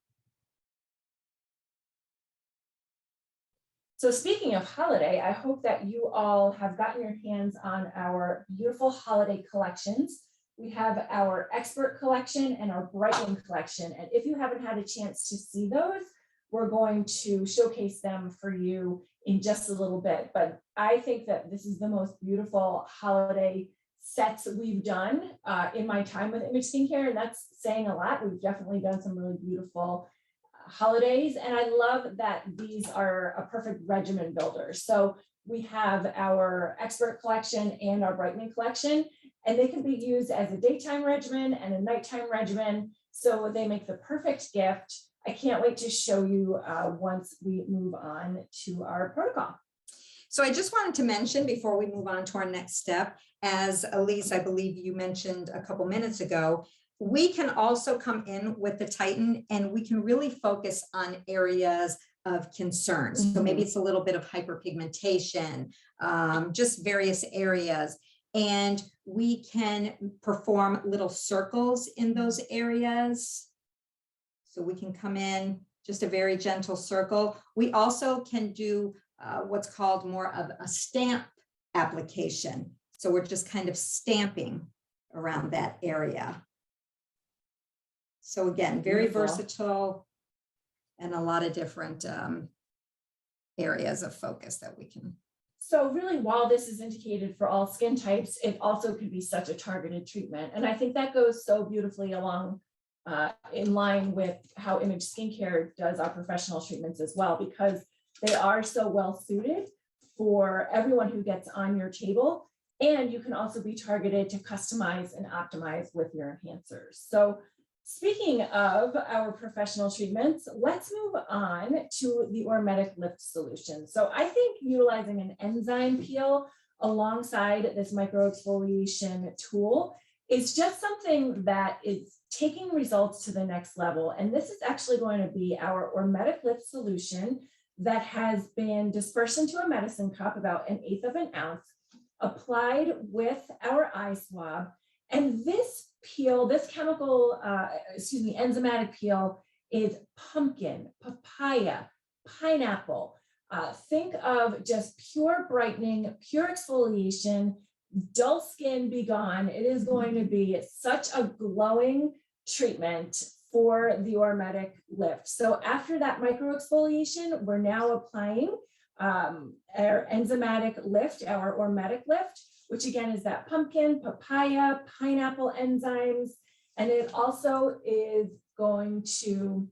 So speaking of holiday, I hope that you all have gotten your hands on our beautiful holiday collections. We have our Expert collection and our Brightening collection. And if you haven't had a chance to see those, we're going to showcase them for you in just a little bit. But I think that this is the most beautiful holiday sets we've done in my time with Image Skincare. And that's saying a lot. We've definitely done some really beautiful holidays. And I love that these are a perfect regimen builder. So we have our Expert collection and our Brightening collection, and they can be used as a daytime regimen and a nighttime regimen. So they make the perfect gift. I can't wait to show you once we move on to our protocol. So I just wanted to mention before we move on to our next step, as Elise, I believe you mentioned a couple minutes ago, we can also come in with the Titan and we can really focus on areas of concern. So maybe it's a little bit of hyperpigmentation, just various areas. And we can perform little circles in those areas. So we can come in just a very gentle circle. We also can do what's called more of a stamp application. So we're just kind of stamping around that area. So again, very versatile and a lot of different areas of focus that we can. So really, while this is indicated for all skin types, it also could be such a targeted treatment. And I think that goes so beautifully along in line with how Image Skincare does our professional treatments as well, because they are so well suited for everyone who gets on your table. And you can also be targeted to customize and optimize with your enhancers. So speaking of our professional treatments, let's move on to the Ormetic Lift solution. So I think utilizing an enzyme peel alongside this microexfoliation tool is just something that is taking results to the next level. And this is actually going to be our Ormetic Lift solution that has been dispersed into a medicine cup, about 1/8 of an ounce, applied with our eye swab. And this peel, this chemical, enzymatic peel is pumpkin, papaya, pineapple. Think of just pure brightening, pure exfoliation, dull skin be gone. It is going to be such a glowing treatment for the Ormetic Lift. So after that microexfoliation, we're now applying our enzymatic lift, our Ormetic Lift, which again is that pumpkin, papaya, pineapple enzymes. And it also is going to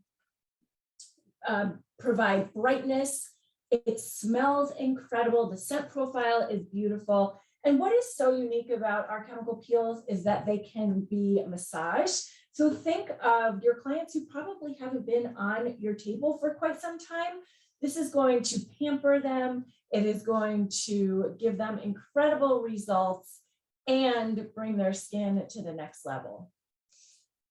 provide brightness. It smells incredible. The scent profile is beautiful. And what is so unique about our chemical peels is that they can be massaged. So think of your clients who probably haven't been on your table for quite some time. This is going to pamper them. It is going to give them incredible results and bring their skin to the next level.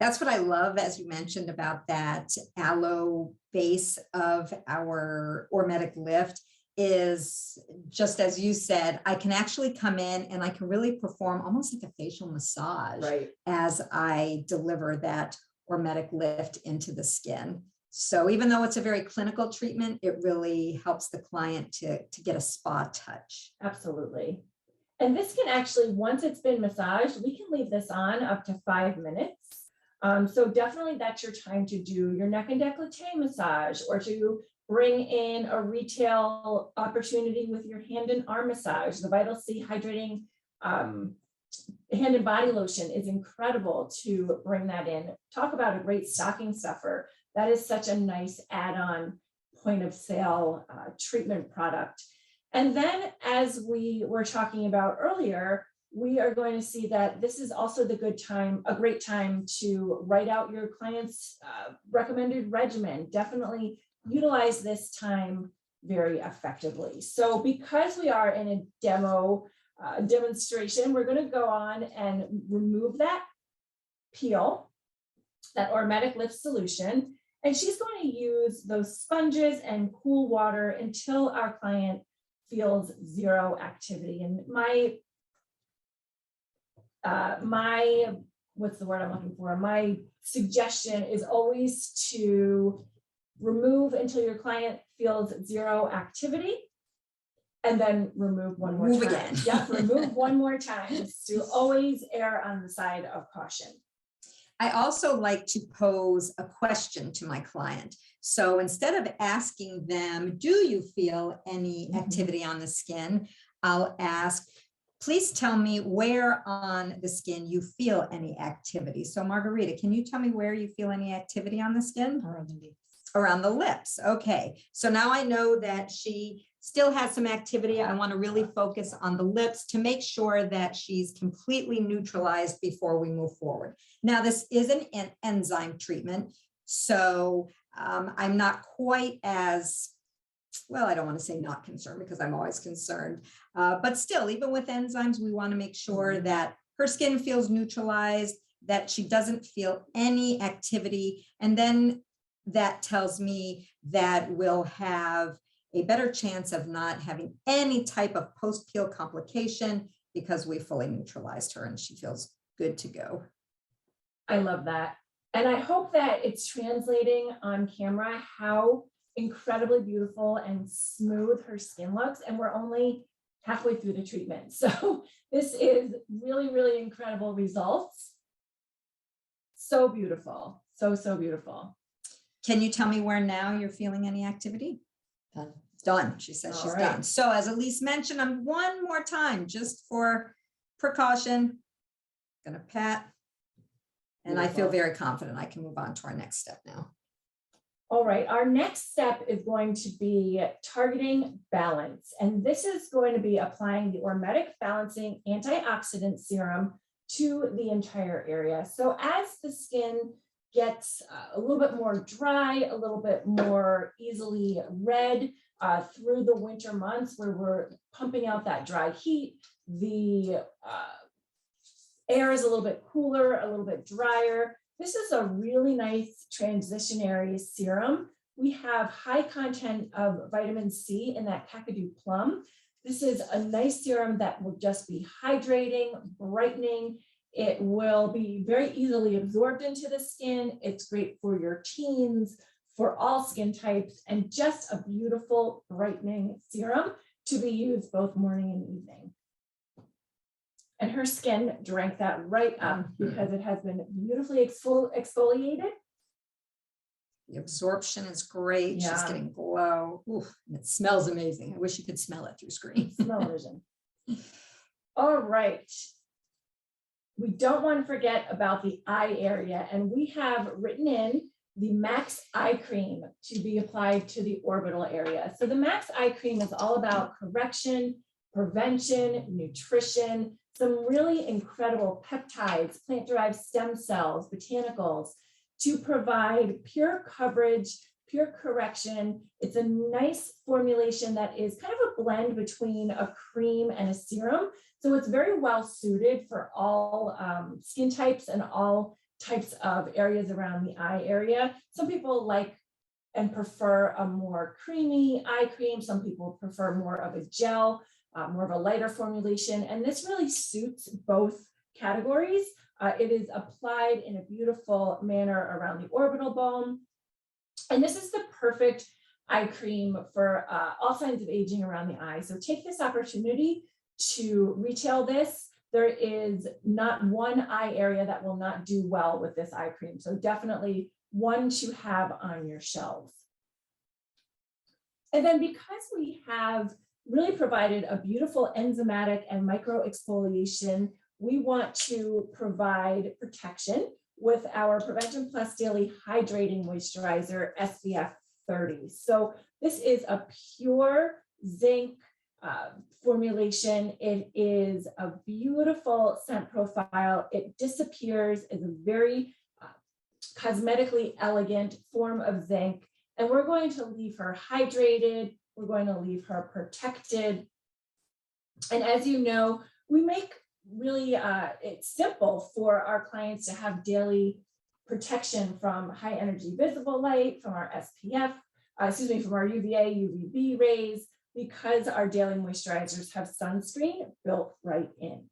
That's what I love, as you mentioned, about that aloe base of our Ormetic Lift, is just as you said, I can actually come in and I can really perform almost like a facial massage as I deliver that Ormetic Lift into the skin. So even though it's a very clinical treatment, it really helps the client to get a spa touch. Absolutely. And this can actually, once it's been massaged, we can leave this on up to 5 minutes. So definitely that's your time to do your neck and décolleté massage, or to bring in a retail opportunity with your hand and arm massage. The Vital C Hydrating hand and body lotion is incredible to bring that in. Talk about a great stocking stuffer. That is such a nice add-on point of sale treatment product. And then, as we were talking about earlier, we are going to see that this is also a great time to write out your client's recommended regimen. Definitely utilize this time very effectively. So because we are in a demonstration, we're going to go on and remove that peel, that Ormetic Lift solution, and she's going to use those sponges and cool water until our client feels zero activity. And what's the word I'm looking for? My suggestion is always to remove until your client feels zero activity, and then remove one more Move time. again. Yep, remove one more time. To always err on the side of caution. I also like to pose a question to my client. So instead of asking them, do you feel any activity on the skin? I'll ask, please tell me where on the skin you feel any activity. So Margarita, can you tell me where you feel any activity on the skin? Around the lips. Around the lips. Okay. So now I know that she still has some activity. I want to really focus on the lips to make sure that she's completely neutralized before we move forward. Now, this is an enzyme treatment, so I'm not quite as, well, I don't want to say not concerned because I'm always concerned, but still, even with enzymes, we want to make sure that her skin feels neutralized, that she doesn't feel any activity, and then that tells me that we'll have a better chance of not having any type of post-peel complication because we fully neutralized her and she feels good to go. I love that. And I hope that it's translating on camera how incredibly beautiful and smooth her skin looks. And we're only halfway through the treatment. So this is really, really incredible results. So beautiful. So beautiful. Can you tell me where now you're feeling any activity? Done. Done. She says she's done. So as Elise mentioned, I'm one more time, just for precaution, gonna pat. And I feel very confident I can move on to our next step now. All right, our next step is going to be targeting balance. And this is going to be applying the Ormetic Balancing Antioxidant Serum to the entire area. So as the skin gets a little bit more dry, a little bit more easily red through the winter months where we're pumping out that dry heat, the air is a little bit cooler, a little bit drier. This is a really nice transitionary serum. We have high content of vitamin C in that Kakadu plum. This is a nice serum that will just be hydrating, brightening. It will be very easily absorbed into the skin. It's great for your teens, for all skin types, and just a beautiful brightening serum to be used both morning and evening. And her skin drank that right up because it has been beautifully exfoliated. The absorption is great. She's Yeah. getting glow. Ooh, and it smells amazing. I wish you could smell it through screen. Smell vision. All right. We don't want to forget about the eye area, and we have written in the Max Eye Cream to be applied to the orbital area. So the Max Eye Cream is all about correction, prevention, nutrition, some really incredible peptides, plant-derived stem cells, botanicals to provide pure coverage, pure correction. It's a nice formulation that is kind of a blend between a cream and a serum. So it's very well suited for all skin types and all types of areas around the eye area. Some people like and prefer a more creamy eye cream. Some people prefer more of a gel, more of a lighter formulation. And this really suits both categories. It is applied in a beautiful manner around the orbital bone. And this is the perfect eye cream for all signs of aging around the eye. So take this opportunity to retail this. There is not one eye area that will not do well with this eye cream. So definitely one to have on your shelves. And then because we have really provided a beautiful enzymatic and microexfoliation, we want to provide protection with our Prevention Plus Daily Hydrating Moisturizer SPF 30. So this is a pure zinc formulation. It is a beautiful scent profile. It disappears, is a very cosmetically elegant form of zinc. And we're going to leave her hydrated. We're going to leave her protected. And as you know, we make really, it's simple for our clients to have daily protection from high energy visible light, from our SPF, from our UVA, UVB rays. because our daily moisturizers have sunscreen built right in.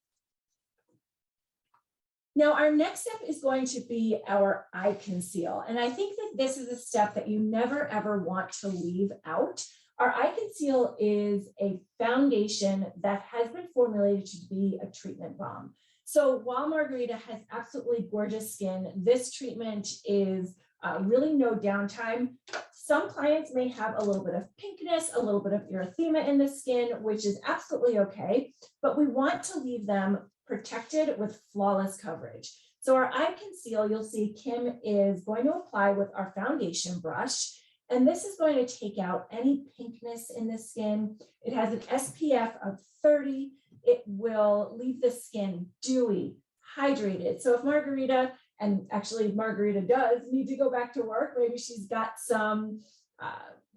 Now, our next step is going to be our eye conceal. And I think that this is a step that you never ever want to leave out. Our eye conceal is a foundation that has been formulated to be a treatment balm. So while Margarita has absolutely gorgeous skin, this treatment is really no downtime. Some clients may have a little bit of pinkness, a little bit of erythema in the skin, which is absolutely okay, but we want to leave them protected with flawless coverage. So our eye conceal, you'll see Kim is going to apply with our foundation brush, and this is going to take out any pinkness in the skin. It has an SPF of 30. It will leave the skin dewy, hydrated. So if Margarita, and actually Margarita does need to go back to work, maybe she's got some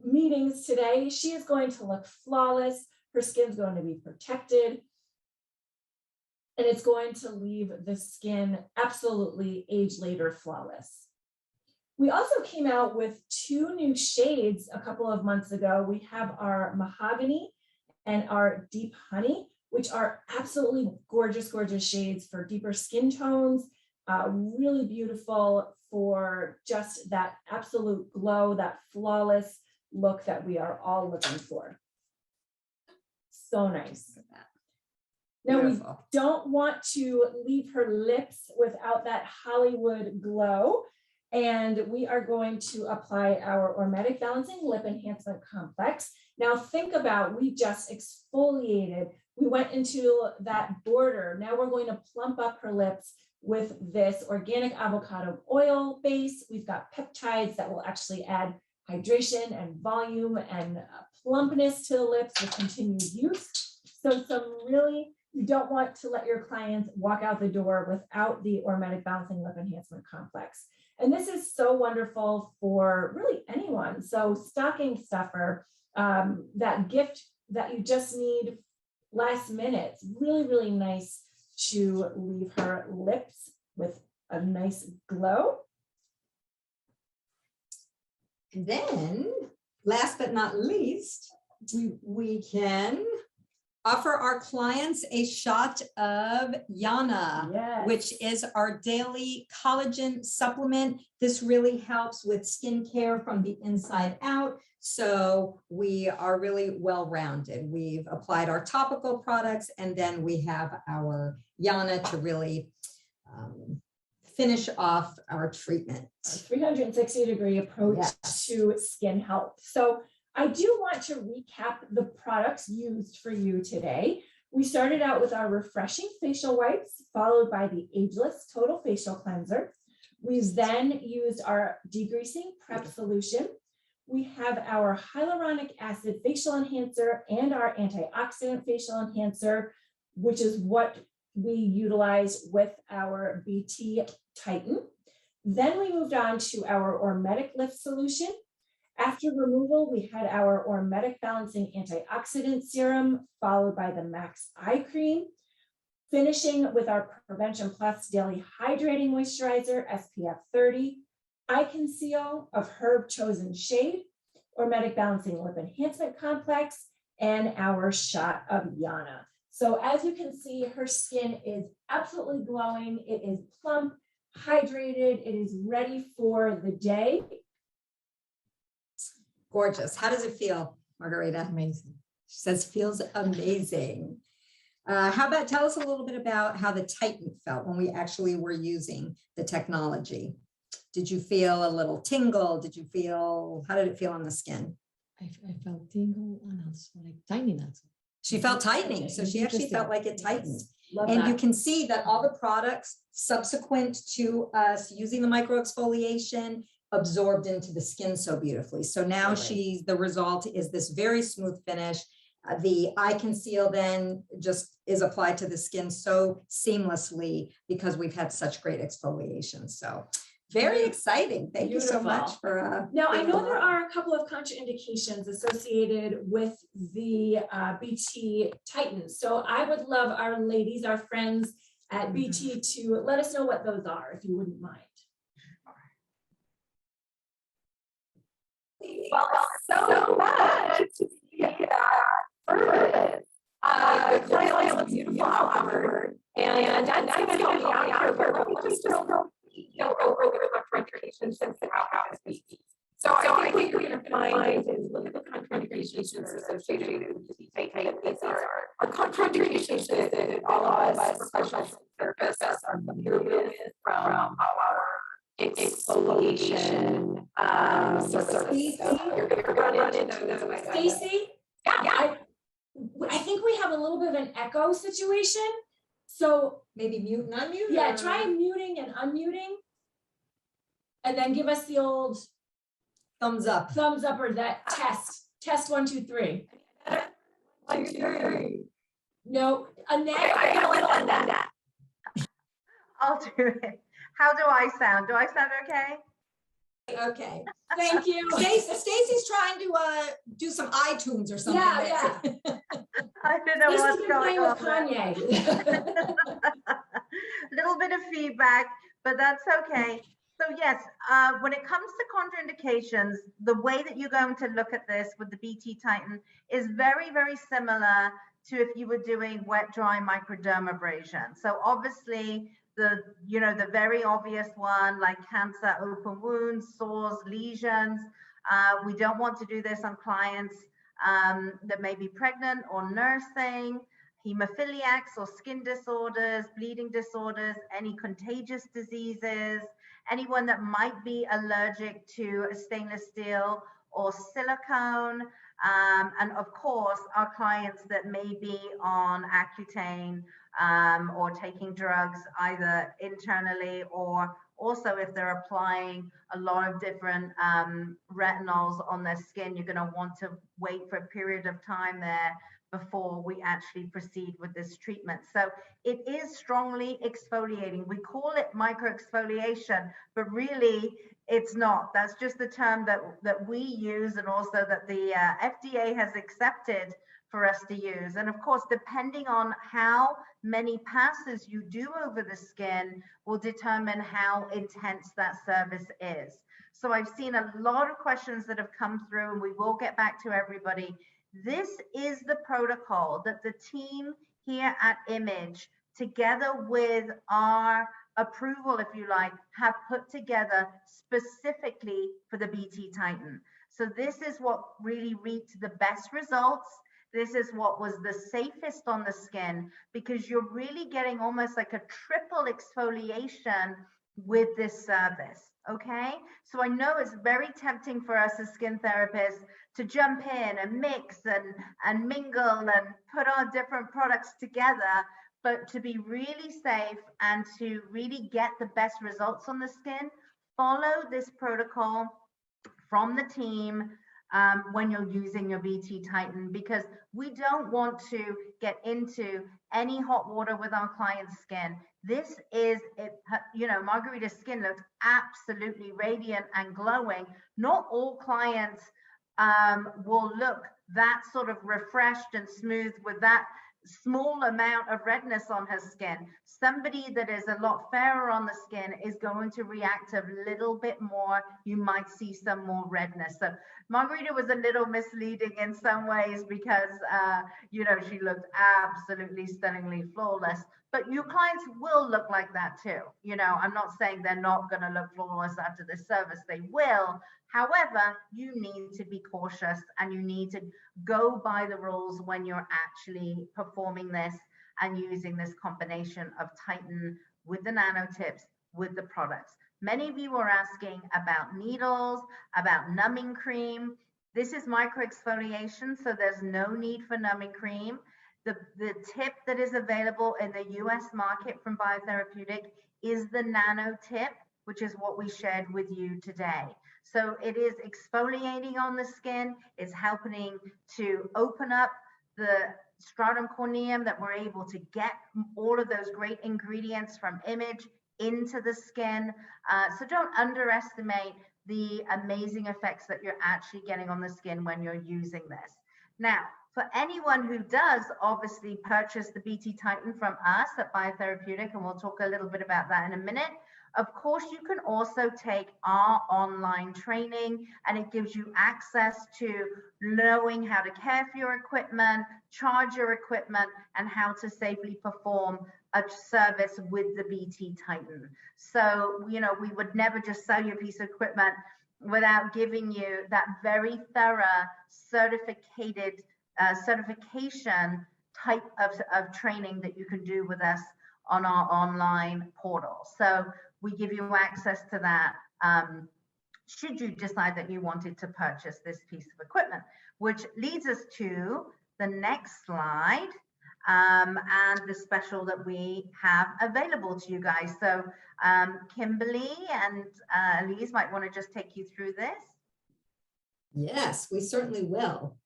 meetings today, she is going to look flawless. Her skin's going to be protected. And it's going to leave the skin absolutely age later flawless. We also came out with 2 new shades a couple of months ago. We have our Mahogany and our Deep Honey, which are absolutely gorgeous, gorgeous shades for deeper skin tones, really beautiful for just that absolute glow, that flawless look that we are all looking for. So nice. Now, Beautiful. we don't want to leave her lips without that Hollywood glow. And we are going to apply our Ormetic Balancing Lip Enhancement Complex. Now think about, we just exfoliated. We went into that border. Now we're going to plump up her lips with this organic avocado oil base. We've got peptides that will actually add hydration and volume and plumpness to the lips with continued use. So some really, you don't want to let your clients walk out the door without the Ormetic Balancing Lip Enhancement Complex. And this is so wonderful for really anyone. So stocking stuffer, that gift that you just need last minute, it's really, really nice to leave her lips with a nice glow. And then, last but not least, we can offer our clients a shot of Yana, Yes. which is our daily collagen supplement. This really helps with skincare from the inside out. So we are really well-rounded. We've applied our topical products, and then we have our Yana to really finish off our treatment. 360-degree approach to skin health. So I do want to recap the products used for you today. We started out with our refreshing facial wipes, followed by the Ageless Total Facial Cleanser. We then used our Degreasing Prep Solution. We have our hyaluronic acid facial enhancer and our antioxidant facial enhancer, which is what we utilize with our BT Titan. Then we moved on to our Ormedic Lift solution. After removal, we had our Ormetic Balancing Antioxidant Serum, followed by the Max Eye Cream, finishing with our Prevention Plus Daily Hydrating Moisturizer, SPF 30, Eye Conceal of Herb Chosen Shade, Ormetic Balancing Lip Enhancement Complex, and our shot of Yana. So as you can see, her skin is absolutely glowing. It is plump, hydrated. It is ready for the day. Gorgeous. How does it feel, Margarita? Amazing. She says feels amazing. How about tell us a little bit about how the Titan felt when we actually were using the technology? Did you feel a little tingle? Did you feel, how did it feel on the skin? I felt tingle and also like tightening. She felt tightening. So she actually felt like it tightened. Love And that. you can see that all the products subsequent to us using the microexfoliation absorbed into the skin so beautifully. So now the result is this very smooth finish. The eye conceal then just is applied to the skin so seamlessly because we've had such great exfoliation. So very exciting. Thank you so much for now, I know there are a couple of contraindications associated with the BT Titan. So I would love our ladies, our friends at BT to let us know what those are, if you wouldn't mind. Well, so much. the client looks beautiful outward, and that's going to help me out here, but let me just go over the contraindications since the outcome is easy. So I think what you're going to find is look at the contraindications associated with these these are contraindications that all of us professional therapists are familiar with from our exfoliation services. So you're going to run into those. Stacy? Yeah. I think we have a little bit of an echo situation. So Maybe mute and unmute? yeah, or- try muting and unmuting. And then give us the old Thumbs up. thumbs up or that test 1, 2, 3. No, Annette. I can only let that. I'll do it. How do I sound? Do I sound okay? Okay. Thank you. Stacy's trying to do some iTunes or something. Yeah, there. I don't know what's Stacy's been going playing on with there. Kanye. Little bit of feedback, but that's okay. So yes, when it comes to contraindications, the way that you're going to look at this with the BT Titan is very, very similar to if you were doing wet, dry microdermabrasion. So obviously the very obvious one like cancer, open wounds, sores, lesions. We don't want to do this on clients that may be pregnant or nursing, hemophiliacs or skin disorders, bleeding disorders, any contagious diseases, anyone that might be allergic to stainless steel or silicone, and of course, our clients that may be on Accutane or taking drugs either internally or also if they're applying a lot of different retinols on their skin, you're going to want to wait for a period of time there before we actually proceed with this treatment. So it is strongly exfoliating. We call it microexfoliation, but really it's not. That's just the term that we use and also that the FDA has accepted for us to use. And of course, depending on how many passes you do over the skin will determine how intense that service is. So I've seen a lot of questions that have come through and we will get back to everybody. This is the protocol that the team here at IMAGE, together with our approval, if you like, have put together specifically for the BT Titan. So this is what really reaped the best results. This is what was the safest on the skin because you're really getting almost like a triple exfoliation with this service. Okay, so I know it's very tempting for us as skin therapists to jump in and mix and mingle and put our different products together, but to be really safe and to really get the best results on the skin, follow this protocol from the team when you're using your BT Titan, because we don't want to get into any hot water with our client's skin. This is, Margarita's skin looks absolutely radiant and glowing. Not all clients will look that sort of refreshed and smooth with that small amount of redness on her skin. Somebody that is a lot fairer on the skin is going to react a little bit more. You might see some more redness. So Margarita was a little misleading in some ways because, she looked absolutely stunningly flawless. But your clients will look like that too. I'm not saying they're not going to look flawless after the service. They will. However, you need to be cautious and you need to go by the rules when you're actually performing this and using this combination of Titan with the nanotips with the products. Many of you are asking about needles, about numbing cream. This is microexfoliation, so there's no need for numbing cream. The tip that is available in the US market from Biotherapeutic is the nano tip, which is what we shared with you today. So it is exfoliating on the skin, it's helping to open up the stratum corneum that we're able to get all of those great ingredients from IMAGE into the skin. So don't underestimate the amazing effects that you're actually getting on the skin when you're using this. Now, For anyone who does obviously purchase the BT Titan from us at Biotherapeutic, and we'll talk a little bit about that in a minute, of course, you can also take our online training, and it gives you access to knowing how to care for your equipment, charge your equipment, and how to safely perform a service with the BT Titan. So, you know, we would never just sell you a piece of equipment without giving you that very thorough certification type of training that you can do with us on our online portal. So we give you access to that should you decide that you wanted to purchase this piece of equipment, which leads us to the next slide and the special that we have available to you guys. So Kimberly and Elise might want to just take you through this. Yes, we certainly will.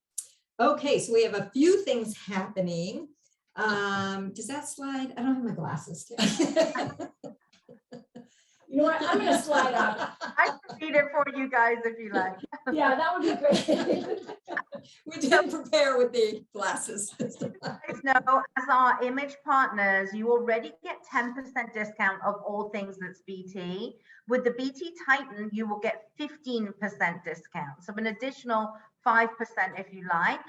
Okay, so we have a few things happening. Does that slide? I don't have my glasses. You know what? I'm going to slide up. I can read it for you guys if you like. Yeah, that would be great. We didn't prepare with the glasses. Guys know, as our image partners, you already get 10% discount of all things that's BT. With the BT Titan, you will get 15% discount. So an additional 5% if you like.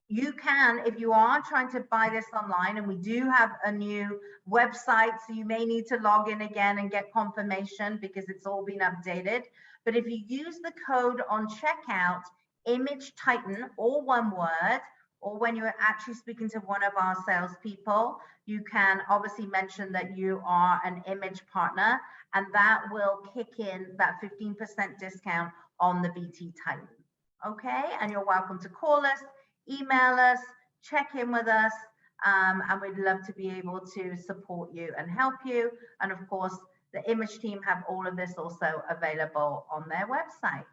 You can, if you are trying to buy this online, and we do have a new website, so you may need to log in again and get confirmation because it's all been updated. But if you use the code on checkout, Image Titan, all one word, or when you're actually speaking to one of our salespeople, you can obviously mention that you are an image partner, and that will kick in that 15% discount on the BT Titan. Okay, and you're welcome to call us, email us, check in with us, and we'd love to be able to support you and help you. And of course, the image team have all of this also available on their website.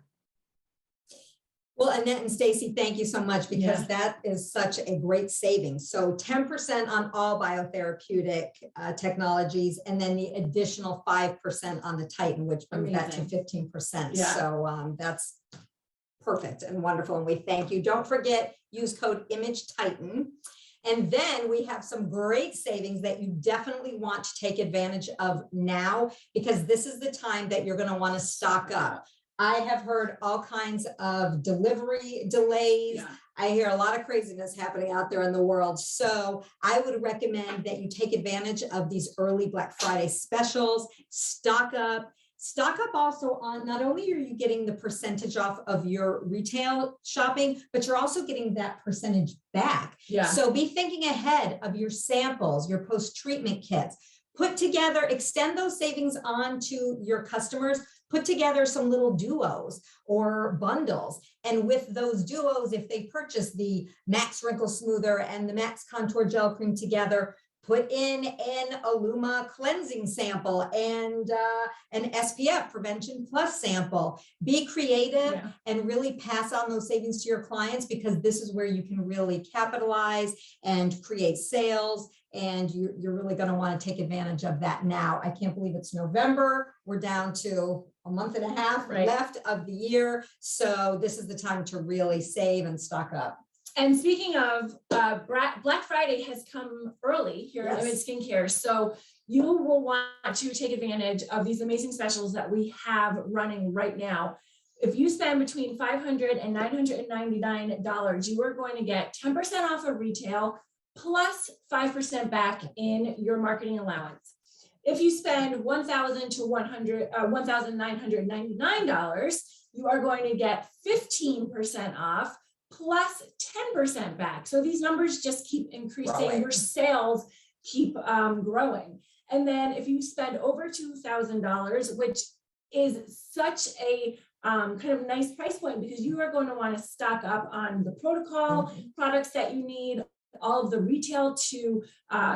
Well, Annette and Stacy, thank you so much, because that is such a great savings. So 10% on all biotherapeutic technologies, and then the additional 5% on the Titan, which brings that to 15%. Yeah. So that's perfect and wonderful. And we thank you. Don't forget, use code Image Titan. And then we have some great savings that you definitely want to take advantage of now, because this is the time that you're going to want to stock up. I have heard all kinds of delivery delays. Yeah. I hear a lot of craziness happening out there in the world. So I would recommend that you take advantage of these early Black Friday specials, stock up. Stock up also on, not only are you getting the percentage off of your retail shopping, but you're also getting that percentage back. Yeah. So be thinking ahead of your samples, your post-treatment kits. Put together, extend those savings on to your customers. Put together some little duos or bundles. And with those duos, if they purchase the Max Wrinkle Smoother and the Max Contour Gel Cream together, put in an Illuma cleansing sample and an SPF Prevention Plus sample. Be creative and really pass on those savings to your clients, because this is where you can really capitalize and create sales. And you're really going to want to take advantage of that now. I can't believe it's November. We're down to a month and a half left of the year. So this is the time to really save and stock up. And speaking of Black Friday has come early here at Image Skincare. So you will want to take advantage of these amazing specials that we have running right now. If you spend between $500 and $999, you are going to get 10% off of retail plus 5% back in your marketing allowance. If you spend $1,000 to $1,999, you are going to get 15% off plus 10% back. So these numbers just keep increasing. Your sales keep growing. And then if you spend over $2,000, which is such a kind of nice price point, because you are going to want to stock up on the protocol products that you need, all of the retail to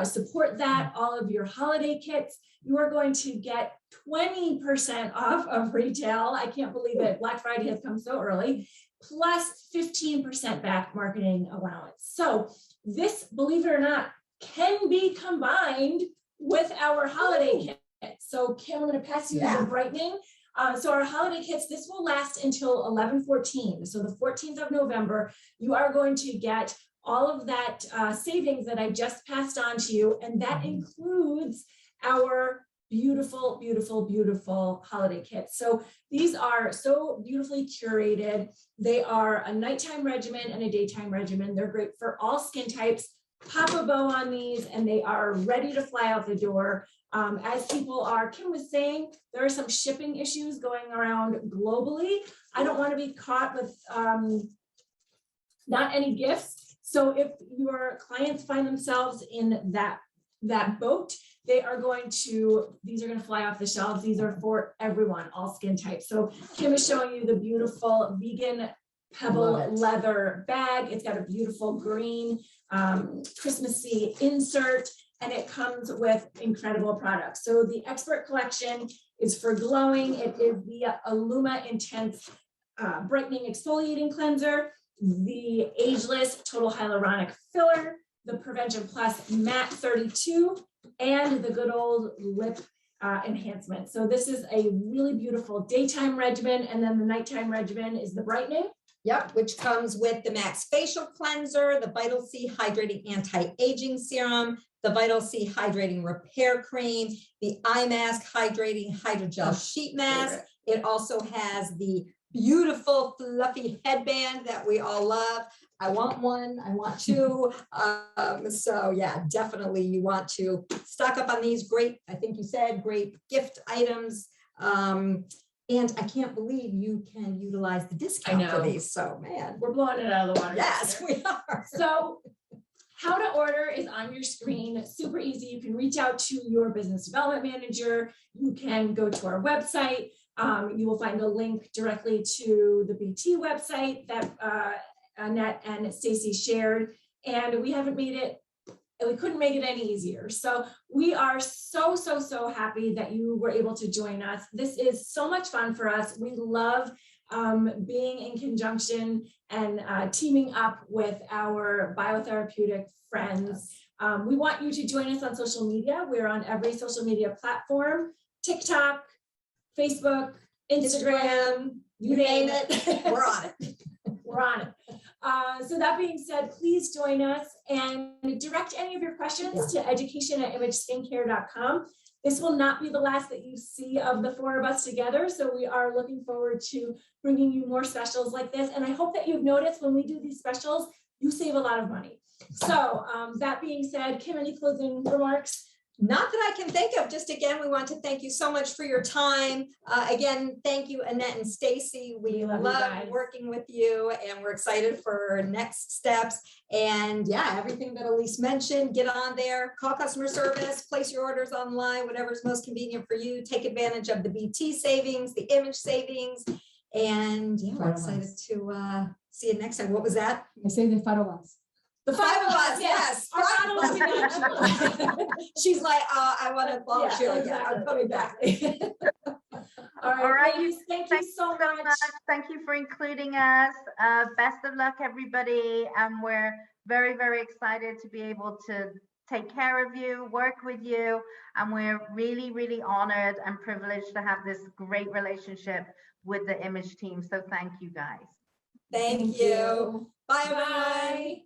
support that, all of your holiday kits, you are going to get 20% off of retail. I can't believe it. Black Friday has come so early, plus 15% back marketing allowance. So this, believe it or not, can be combined with our holiday kit. So Kim, I'm going to pass you the brightening. So our holiday kits, this will last until 11/14. So the 14th of November, you are going to get all of that savings that I just passed on to you, and that includes our beautiful, beautiful, beautiful holiday kits. So these are so beautifully curated. They are a nighttime regimen and a daytime regimen. They're great for all skin types. Pop a bow on these and they are ready to fly out the door. As people are, Kim was saying, there are some shipping issues going around globally. I don't want to be caught with not any gifts. So if your clients find themselves in that boat, these are going to fly off the shelves. These are for everyone, all skin types. So Kim is showing you the beautiful vegan pebble leather bag. It's got a beautiful green Christmassy insert, and it comes with incredible products. So the Expert Collection is for glowing. It is the Illuma Intense Brightening Exfoliating Cleanser, the Ageless Total Hyaluronic Filler, the Prevention Plus Matte 32, and the good old lip enhancement. So this is a really beautiful daytime regimen, and then the nighttime regimen is the brightening. Yep, which comes with the Max Facial Cleanser, the Vital C Hydrating Anti-Aging Serum, the Vital C Hydrating Repair Cream, the Eye Mask Hydrating Hydrogel Sheet Mask. It also has the beautiful fluffy headband that we all love. I want one, I want two. So yeah, definitely you want to stock up on these great, I think you said, great gift items. And I can't believe you can utilize the discount for these. So man, We're blowing it out of the water. yes, we are. So how to order is on your screen, super easy. You can reach out to your business development manager. You can go to our website. You will find a link directly to the BT website that Annette and Stacy shared. And we couldn't make it any easier. So we are so, so, so happy that you were able to join us. This is so much fun for us. We love being in conjunction and teaming up with our biotherapeutic friends. We want you to join us on social media. We're on every social media platform, TikTok, Facebook, Instagram, you name it. We're on it. We're on it. So that being said, please join us and direct any of your questions to education@imageskincare.com. This will not be the last that you see of the four of us together. So we are looking forward to bringing you more specials like this. And I hope that you've noticed when we do these specials, you save a lot of money. So that being said, Kim, any closing remarks? Not that I can think of. Just again, we want to thank you so much for your time. Again, thank you, Annette and Stacy. We love working with you, and we're excited for next steps. And yeah, everything that Elise mentioned, get on there, call customer service, place your orders online, whatever's most convenient for you. Take advantage of the BT savings, the image savings, and yeah, we're excited to see you next time. What was that? I say the 5 of us. The 5 of us, yes. She's like, I want to volunteer. I'm coming back. All right, ladies, thank you so much. Thank you for including us. Best of luck, everybody. We're very, very excited to be able to take care of you, work with you. And we're really, really honored and privileged to have this great relationship with the Image team. So thank you, guys. Thank you. Bye, everyone. Bye.